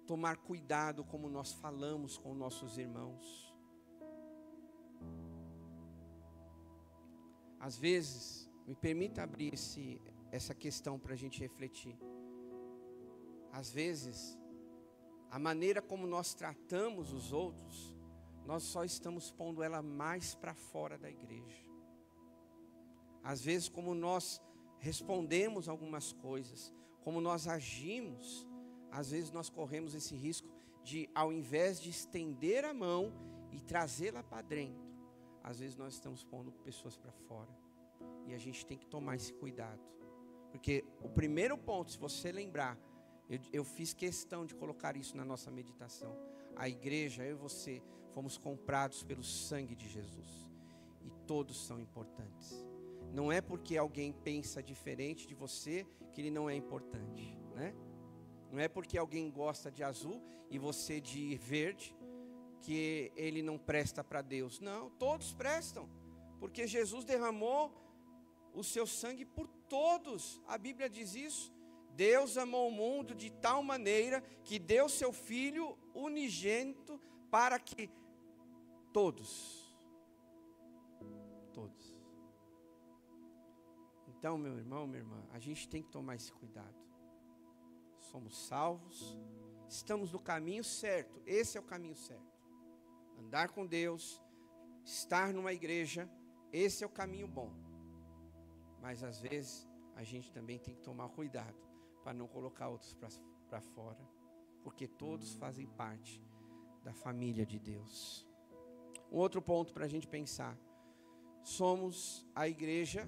Speaker 4: tomar cuidado como nós falamos com nossos irmãos. Às vezes, me permita abrir essa questão para a gente refletir. Às vezes, a maneira como nós tratamos os outros, nós só estamos pondo ela mais para fora da igreja. Às vezes, como nós respondemos algumas coisas, como nós agimos, às vezes nós corremos esse risco de, ao invés de estender a mão e trazê-la para dentro, às vezes nós estamos pondo pessoas para fora. E a gente tem que tomar esse cuidado. Porque o primeiro ponto, se você lembrar, eu fiz questão de colocar isso na nossa meditação. A igreja, eu e você, fomos comprados pelo sangue de Jesus. E todos são importantes. Não é porque alguém pensa diferente de você que ele não é importante, né? Não é porque alguém gosta de azul e você de verde que ele não presta para Deus. Não, todos prestam. Porque Jesus derramou o seu sangue por todos. A Bíblia diz isso. Deus amou o mundo de tal maneira que deu seu Filho unigênito para que todos. Então, meu irmão, minha irmã, a gente tem que tomar esse cuidado. Somos salvos, estamos no caminho certo, esse é o caminho certo. Andar com Deus, estar numa igreja, esse é o caminho bom. Mas às vezes a gente também tem que tomar cuidado para não colocar outros para fora, porque todos fazem parte da família de Deus. Um outro ponto para a gente pensar: somos a igreja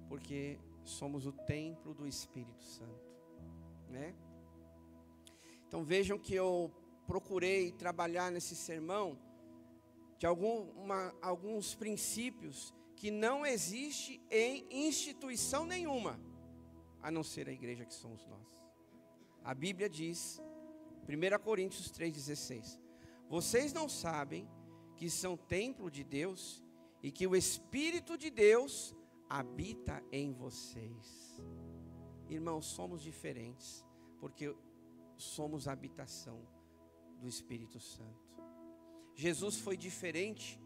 Speaker 4: porque somos o templo do Espírito Santo, né? Então vejam que eu procurei trabalhar nesse sermão de alguns princípios que não existe em instituição nenhuma, a não ser a igreja que somos nós. A Bíblia diz, 1 Coríntios 3,16, vocês não sabem que são templo de Deus e que o Espírito de Deus habita em vocês. Irmãos, somos diferentes, porque somos a habitação do Espírito Santo. Jesus foi diferente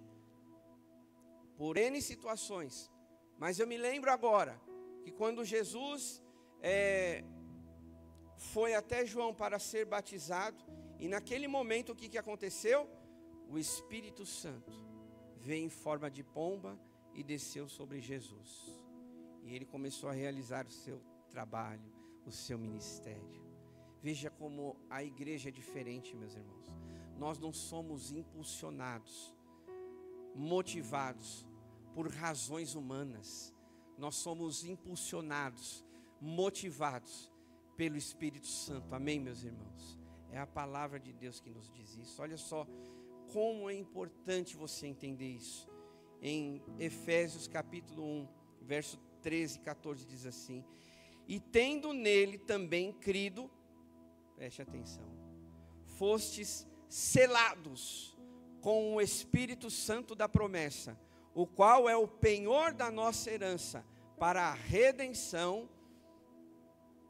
Speaker 4: por N situações, mas eu me lembro agora que quando Jesus foi até João para ser batizado, e naquele momento o que aconteceu? O Espírito Santo veio em forma de pomba e desceu sobre Jesus, e ele começou a realizar o seu trabalho, o seu ministério. Veja como a igreja é diferente, meus irmãos. Nós não somos impulsionados, motivados por razões humanas. Nós somos impulsionados, motivados pelo Espírito Santo. Amém, meus irmãos? É a palavra de Deus que nos diz isso. Olha só como é importante você entender isso. Em Efésios capítulo 1, verso 13 e 14 diz assim: e tendo nele também crido, preste atenção, fostes selados com o Espírito Santo da promessa, o qual é o penhor da nossa herança, para a redenção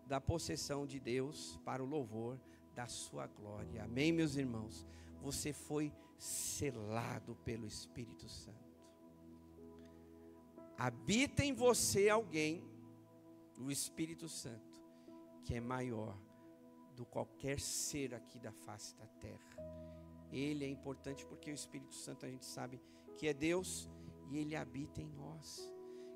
Speaker 4: da possessão de Deus, para o louvor da sua glória. Amém, meus irmãos? Você foi selado pelo Espírito Santo. Habita em você alguém, o Espírito Santo, que é maior do que qualquer ser aqui da face da terra. Ele é importante porque o Espírito Santo a gente sabe que é Deus e Ele habita em nós.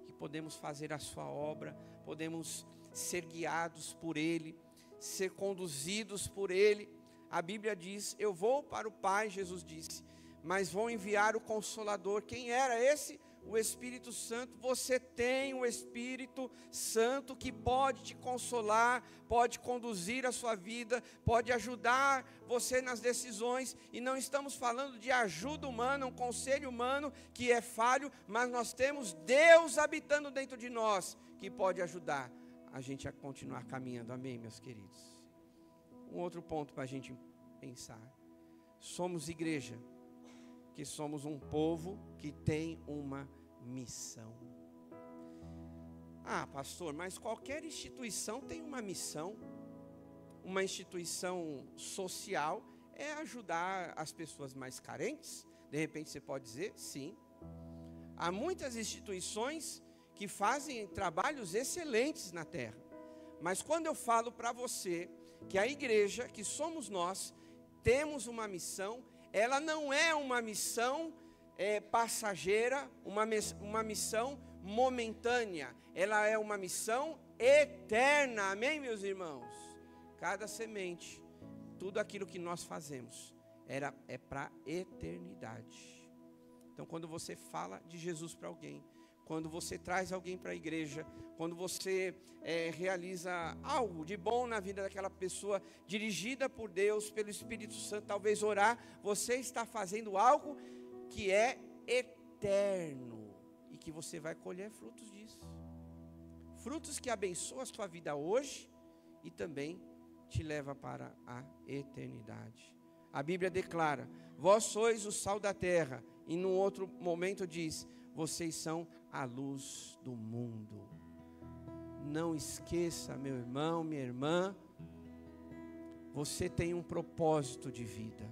Speaker 4: Que podemos fazer a sua obra, podemos ser guiados por Ele, ser conduzidos por Ele. A Bíblia diz, eu vou para o Pai, Jesus disse, mas vou enviar o Consolador. Quem era esse? O Espírito Santo. Você tem o Espírito Santo que pode te consolar, pode conduzir a sua vida, pode ajudar você nas decisões. E não estamos falando de ajuda humana, um conselho humano que é falho, mas nós temos Deus habitando dentro de nós, que pode ajudar a gente a continuar caminhando. Amém, meus queridos? Um outro ponto para a gente pensar. Somos igreja, que somos um povo que tem uma missão. Ah, pastor, mas qualquer instituição tem uma missão. Uma instituição social é ajudar as pessoas mais carentes? De repente você pode dizer, sim. Há muitas instituições que fazem trabalhos excelentes na terra. Mas quando eu falo para você que a igreja, que somos nós, temos uma missão, ela não é uma missão passageira, uma missão momentânea. Ela é uma missão eterna. Amém, meus irmãos? Cada semente, tudo aquilo que nós fazemos, é para a eternidade. Então, quando você fala de Jesus para alguém, quando você traz alguém para a igreja, quando você realiza algo de bom na vida daquela pessoa, dirigida por Deus, pelo Espírito Santo, talvez orar, você está fazendo algo que é eterno e que você vai colher frutos disso. Frutos que abençoam a sua vida hoje e também te leva para a eternidade. A Bíblia declara, vós sois o sal da terra, e num outro momento diz, vocês são a luz do mundo. Não esqueça, meu irmão, minha irmã, você tem um propósito de vida.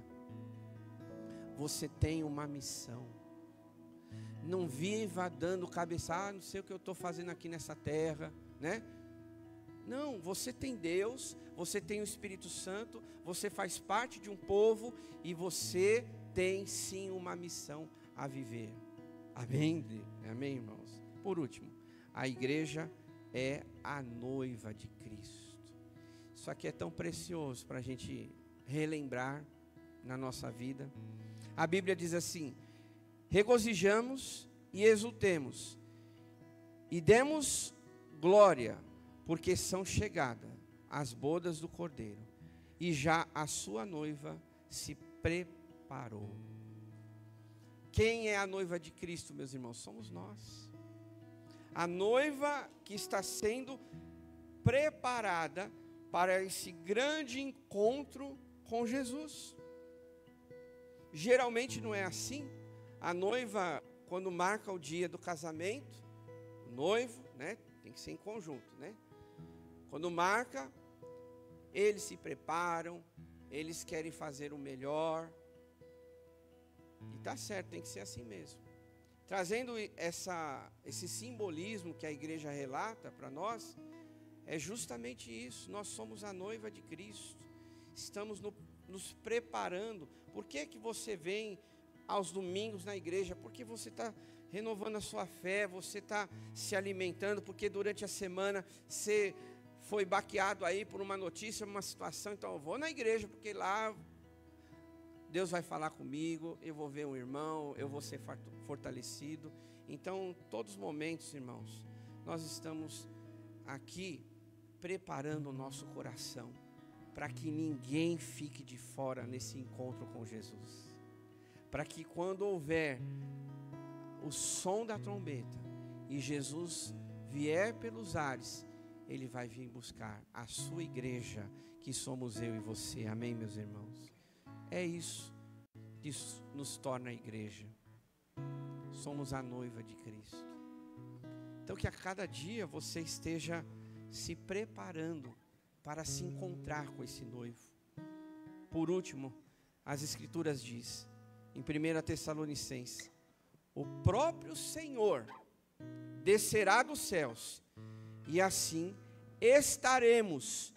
Speaker 4: Você tem uma missão. Não viva dando cabeça, não sei o que eu estou fazendo aqui nessa terra, né? Não, você tem Deus, você tem o Espírito Santo, você faz parte de um povo e você tem sim uma missão a viver. Amém? Amém, irmãos? Por último, a igreja é a noiva de Cristo. Isso aqui é tão precioso para a gente relembrar na nossa vida. A Bíblia diz assim, regozijamos e exultemos, e demos glória, porque são chegadas as bodas do Cordeiro, e já a sua noiva se preparou. Quem é a noiva de Cristo, meus irmãos? Somos nós. A noiva que está sendo preparada para esse grande encontro com Jesus. Geralmente não é assim. A noiva, quando marca o dia do casamento, o noivo, né, tem que ser em conjunto, né? Quando marca, eles se preparam, eles querem fazer o melhor. E está certo, tem que ser assim mesmo. Trazendo esse simbolismo que a igreja relata para nós, é justamente isso. Nós somos a noiva de Cristo. Estamos nos preparando. Por que você vem aos domingos na igreja? Porque você está renovando a sua fé, você está se alimentando, porque durante a semana você foi baqueado aí por uma notícia, uma situação. Então eu vou na igreja, porque lá Deus vai falar comigo, eu vou ver um irmão, eu vou ser fortalecido. Então, todos os momentos, irmãos, nós estamos aqui preparando o nosso coração para que ninguém fique de fora nesse encontro com Jesus. Para que quando houver o som da trombeta e Jesus vier pelos ares, Ele vai vir buscar a sua igreja, que somos eu e você. Amém, meus irmãos? É isso que nos torna a igreja. Somos a noiva de Cristo. Então que a cada dia você esteja se preparando para se encontrar com esse noivo. Por último, as Escrituras diz, em 1 Tessalonicenses, o próprio Senhor descerá dos céus, e assim estaremos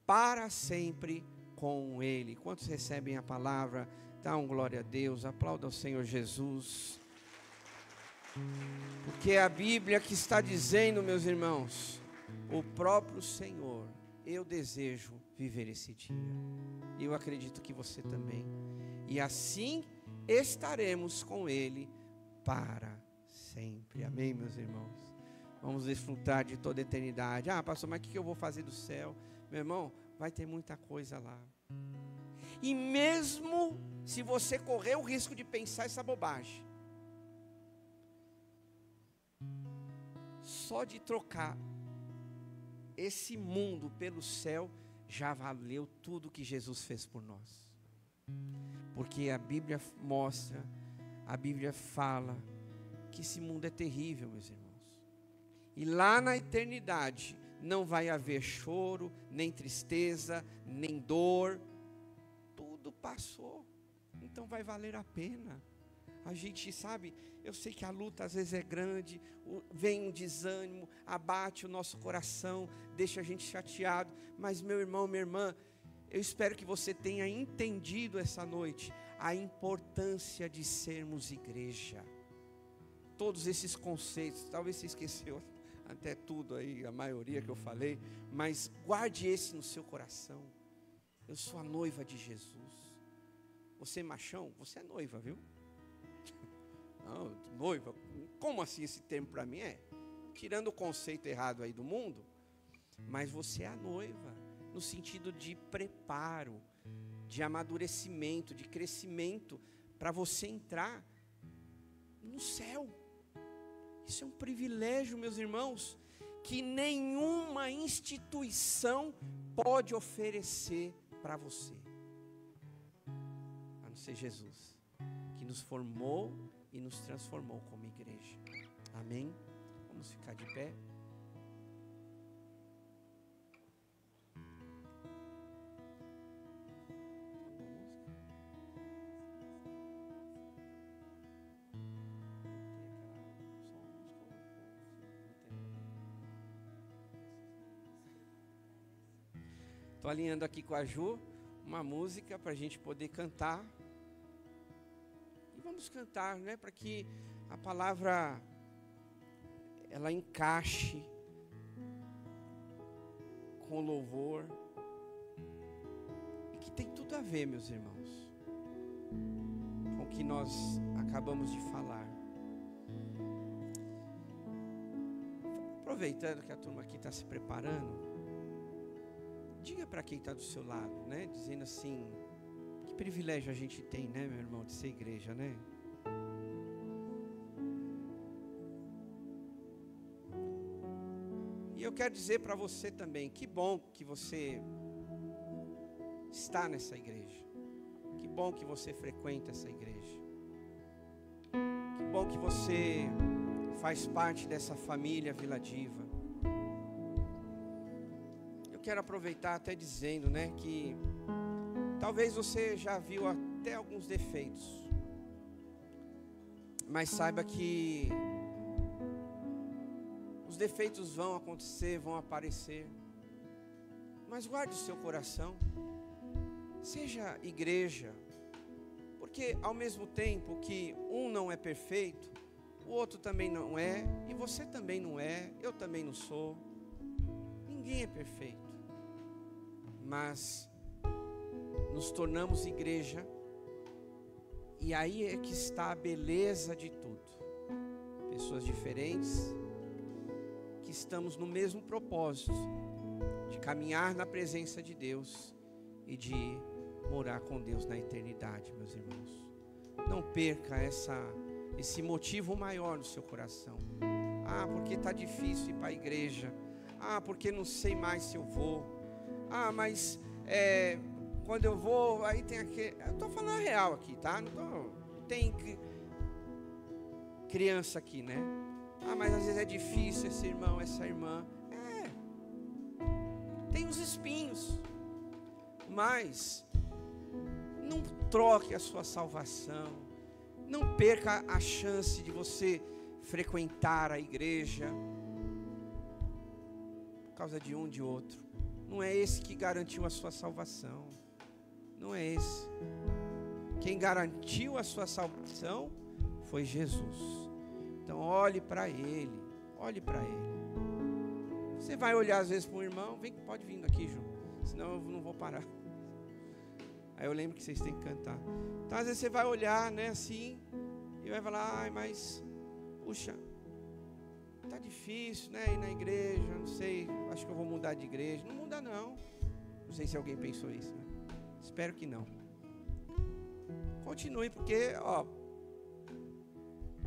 Speaker 4: para sempre com Ele. Quantos recebem a palavra? Dá um glória a Deus, aplauda ao Senhor Jesus. Porque é a Bíblia que está dizendo, meus irmãos, o próprio Senhor, eu desejo viver esse dia. E eu acredito que você também. E assim estaremos com Ele para sempre. Amém, meus irmãos? Vamos desfrutar de toda a eternidade. Ah, pastor, mas o que eu vou fazer do céu? Meu irmão, vai ter muita coisa lá. E mesmo se você correr o risco de pensar essa bobagem, só de trocar esse mundo pelo céu, já valeu tudo que Jesus fez por nós. Porque a Bíblia mostra, a Bíblia fala que esse mundo é terrível, meus irmãos. E lá na eternidade não vai haver choro, nem tristeza, nem dor. Tudo passou. Então vai valer a pena. A gente sabe, eu sei que a luta às vezes é grande, vem um desânimo, abate o nosso coração, deixa a gente chateado. Mas meu irmão, minha irmã, eu espero que você tenha entendido essa noite a importância de sermos igreja. Todos esses conceitos, talvez você esqueceu até tudo aí, a maioria que eu falei, mas guarde esse no seu coração. Eu sou a noiva de Jesus. Você machão, você é noiva, viu? Não, noiva, como assim esse termo para mim é? Tirando o conceito errado aí do mundo, mas você é a noiva, no sentido de preparo, de amadurecimento, de crescimento, para você entrar no céu. Isso é um privilégio, meus irmãos, que nenhuma instituição pode oferecer para você, a não ser Jesus, que nos formou e nos transformou como igreja. Amém? Vamos ficar de pé. Estou alinhando aqui com a Ju uma música para a gente poder cantar. E vamos cantar, né? Para que a palavra ela encaixe com louvor. E que tem tudo a ver, meus irmãos, com o que nós acabamos de falar. Aproveitando que a turma aqui está se preparando, diga para quem está do seu lado, né? Dizendo assim, que privilégio a gente tem, né, meu irmão, de ser igreja, né? E eu quero dizer para você também, que bom que você está nessa igreja. Que bom que você frequenta essa igreja. Que bom que você faz parte dessa família Vila Diva. Quero aproveitar até dizendo, né, que talvez você já viu até alguns defeitos, mas saiba que os defeitos vão acontecer, vão aparecer, mas guarde o seu coração, seja igreja, porque ao mesmo tempo que um não é perfeito, o outro também não é, e você também não é, eu também não sou, ninguém é perfeito. Mas nos tornamos igreja, e aí é que está a beleza de tudo. Pessoas diferentes, que estamos no mesmo propósito, de caminhar na presença de Deus e de morar com Deus na eternidade, meus irmãos. Não perca esse motivo maior no seu coração. Ah, porque está difícil ir para a igreja. Ah, porque não sei mais se eu vou. Ah, mas quando eu vou, aí tem aquele... Eu estou falando a real aqui, tá? Tem criança aqui, né? Ah, mas às vezes é difícil esse irmão, essa irmã. Tem os espinhos. Mas Não troque a sua salvação. Não perca a chance de você frequentar a igreja por causa de um, de outro. Não é esse que garantiu a sua salvação. Não é esse. Quem garantiu a sua salvação foi Jesus. Então olhe para Ele. Olhe para Ele. Você vai olhar às vezes para um irmão. Vem, pode vir aqui, João. Senão eu não vou parar. Aí eu lembro que vocês têm que cantar. Então às vezes você vai olhar, né, assim, e vai falar, ai, mas, puxa, tá difícil, né, ir na igreja, não sei, acho que eu vou mudar de igreja. Não muda não. Não sei se alguém pensou isso, né? Espero que não. Continue, porque, ó,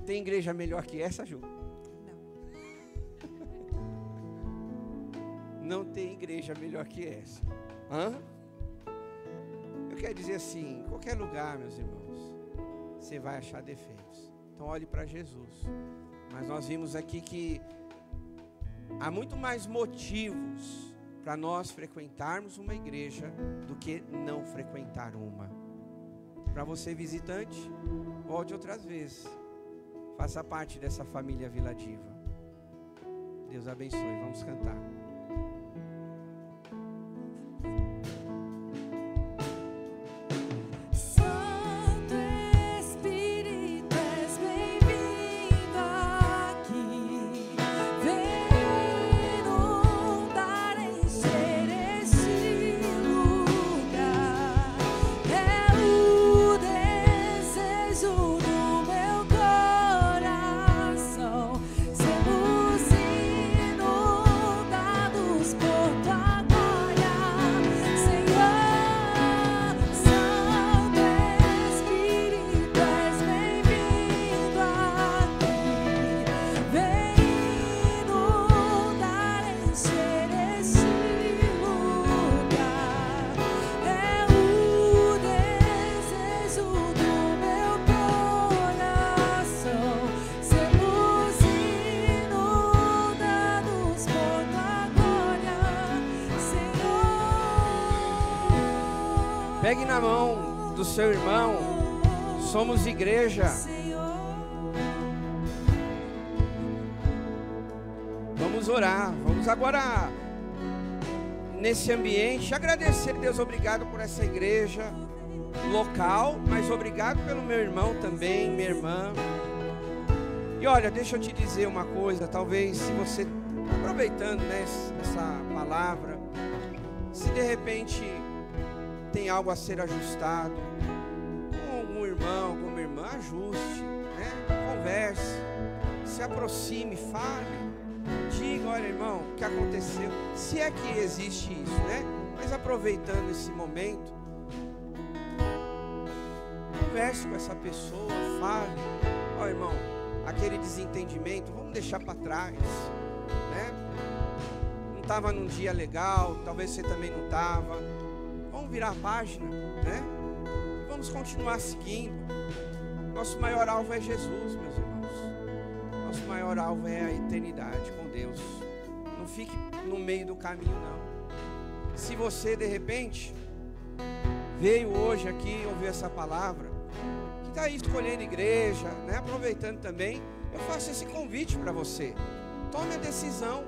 Speaker 4: tem igreja melhor que essa, Ju? Não tem igreja melhor que essa. Hã? Eu quero dizer assim, em qualquer lugar, meus irmãos, você vai achar defeitos. Então olhe para Jesus. Mas nós vimos aqui que há muito mais motivos para nós frequentarmos uma igreja do que não frequentar uma. Para você visitante, volte outras vezes. Faça parte dessa família Vila Diva. Deus abençoe. Vamos cantar. Pegue na mão do seu irmão. Somos igreja. Vamos orar. Vamos agora, nesse ambiente, agradecer a Deus. Obrigado por essa igreja local, mas obrigado pelo meu irmão também, minha irmã. E olha, deixa eu te dizer uma coisa. Talvez, se você, aproveitando, né, essa palavra, se de repente tem algo a ser ajustado com algum irmão, com uma irmã, ajuste, né? Converse, se aproxime, fale, diga, olha, irmão, o que aconteceu, se é que existe isso, né? Mas aproveitando esse momento, converse com essa pessoa, fale, ó, irmão, aquele desentendimento, vamos deixar para trás, né? Não estava num dia legal, talvez você também não estava. Vamos virar a página, né? Vamos continuar seguindo. Nosso maior alvo é Jesus, meus irmãos. Nosso maior alvo é a eternidade com Deus. Não fique no meio do caminho, não. Se você, de repente, veio hoje aqui ouvir essa palavra, que está aí escolhendo igreja, né? Aproveitando também, eu faço esse convite para você. Tome a decisão.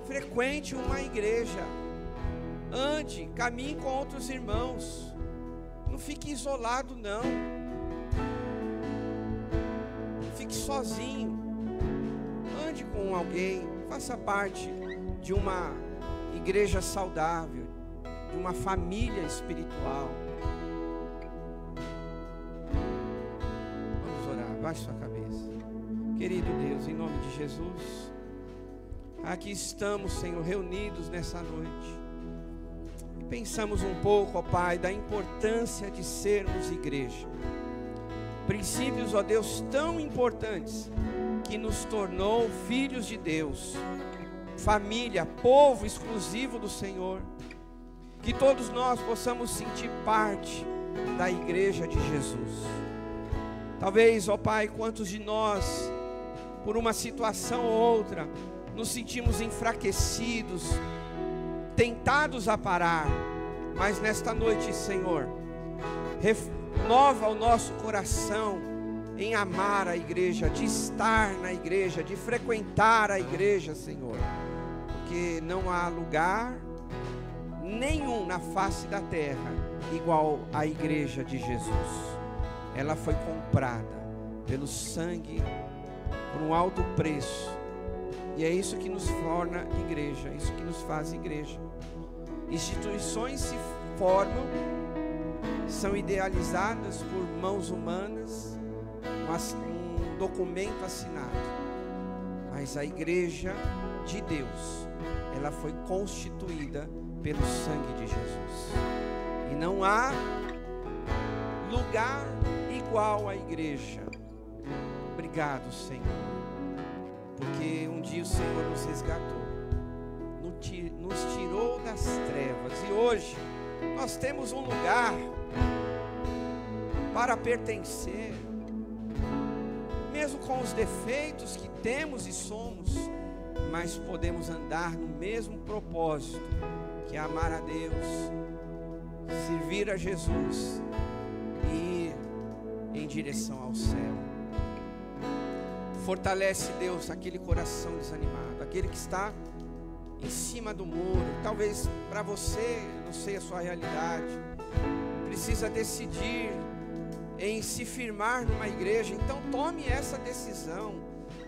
Speaker 4: Frequente uma igreja. Ande, caminhe com outros irmãos. Não fique isolado, não. Não fique sozinho. Ande com alguém. Faça parte de uma igreja saudável, de uma família espiritual. Vamos orar. Baixe sua cabeça. Querido Deus, em nome de Jesus, aqui estamos, Senhor, reunidos nessa noite. Pensamos um pouco, ó Pai, da importância de sermos igreja. Princípios, ó Deus, tão importantes, que nos tornou filhos de Deus, família, povo exclusivo do Senhor. Que todos nós possamos sentir parte da igreja de Jesus. Talvez, ó Pai, quantos de nós, por uma situação ou outra, nos sentimos enfraquecidos, tentados a parar, mas nesta noite, Senhor, renova o nosso coração em amar a igreja, de estar na igreja, de frequentar a igreja, Senhor, porque não há lugar nenhum na face da terra igual à igreja de Jesus. Ela foi comprada pelo sangue, por um alto preço, e é isso que nos torna igreja, isso que nos faz igreja. Instituições se formam, são idealizadas por mãos humanas, um documento assinado, mas a igreja de Deus, ela foi constituída pelo sangue de Jesus, e não há lugar igual à igreja. Obrigado, Senhor, porque um dia o Senhor nos resgatou, nos tirou das trevas, e hoje nós temos um lugar para pertencer, mesmo com os defeitos que temos e somos, mas podemos andar no mesmo propósito, que é amar a Deus, servir a Jesus e ir em direção ao céu. Fortalece, Deus, aquele coração desanimado, aquele que está em cima do muro. Talvez para você, não sei a sua realidade, precisa decidir em se firmar numa igreja. Então tome essa decisão,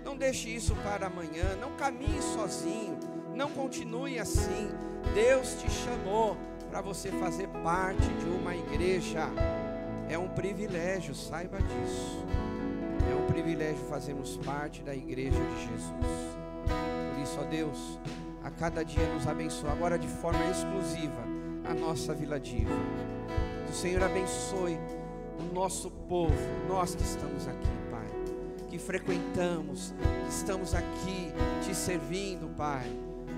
Speaker 4: não deixe isso para amanhã, não caminhe sozinho, não continue assim. Deus te chamou para você fazer parte de uma igreja, é um privilégio, saiba disso, é um privilégio fazermos parte da igreja de Jesus. Por isso, ó Deus, a cada dia nos abençoa, agora de forma exclusiva, a nossa Vila Diva. Que o Senhor abençoe o nosso povo, nós que estamos aqui, Pai, que frequentamos, que estamos aqui te servindo, Pai.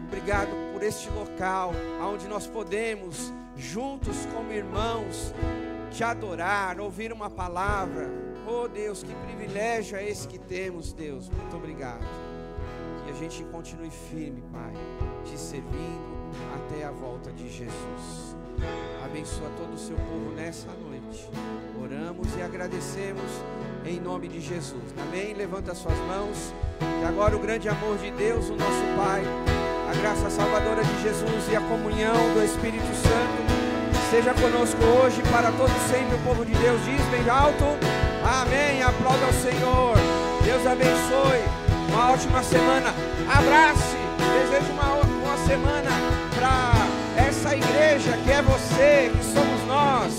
Speaker 4: Obrigado por este local, onde nós podemos, juntos como irmãos, te adorar, ouvir uma palavra. Oh Deus, que privilégio é esse que temos, Deus. Muito obrigado. Que a gente continue firme, Pai, te servindo até a volta de Jesus. Abençoa todo o seu povo nessa noite. Oramos e agradecemos em nome de Jesus. Amém? Levanta suas mãos. E agora o grande amor de Deus, o nosso Pai, a graça salvadora de Jesus e a comunhão do Espírito Santo seja conosco hoje e para todo sempre. O povo de Deus diz bem alto: amém. Aplauda ao Senhor. Deus abençoe. Uma ótima semana. Abrace. Desejo uma boa semana para essa igreja que é você, que somos nós.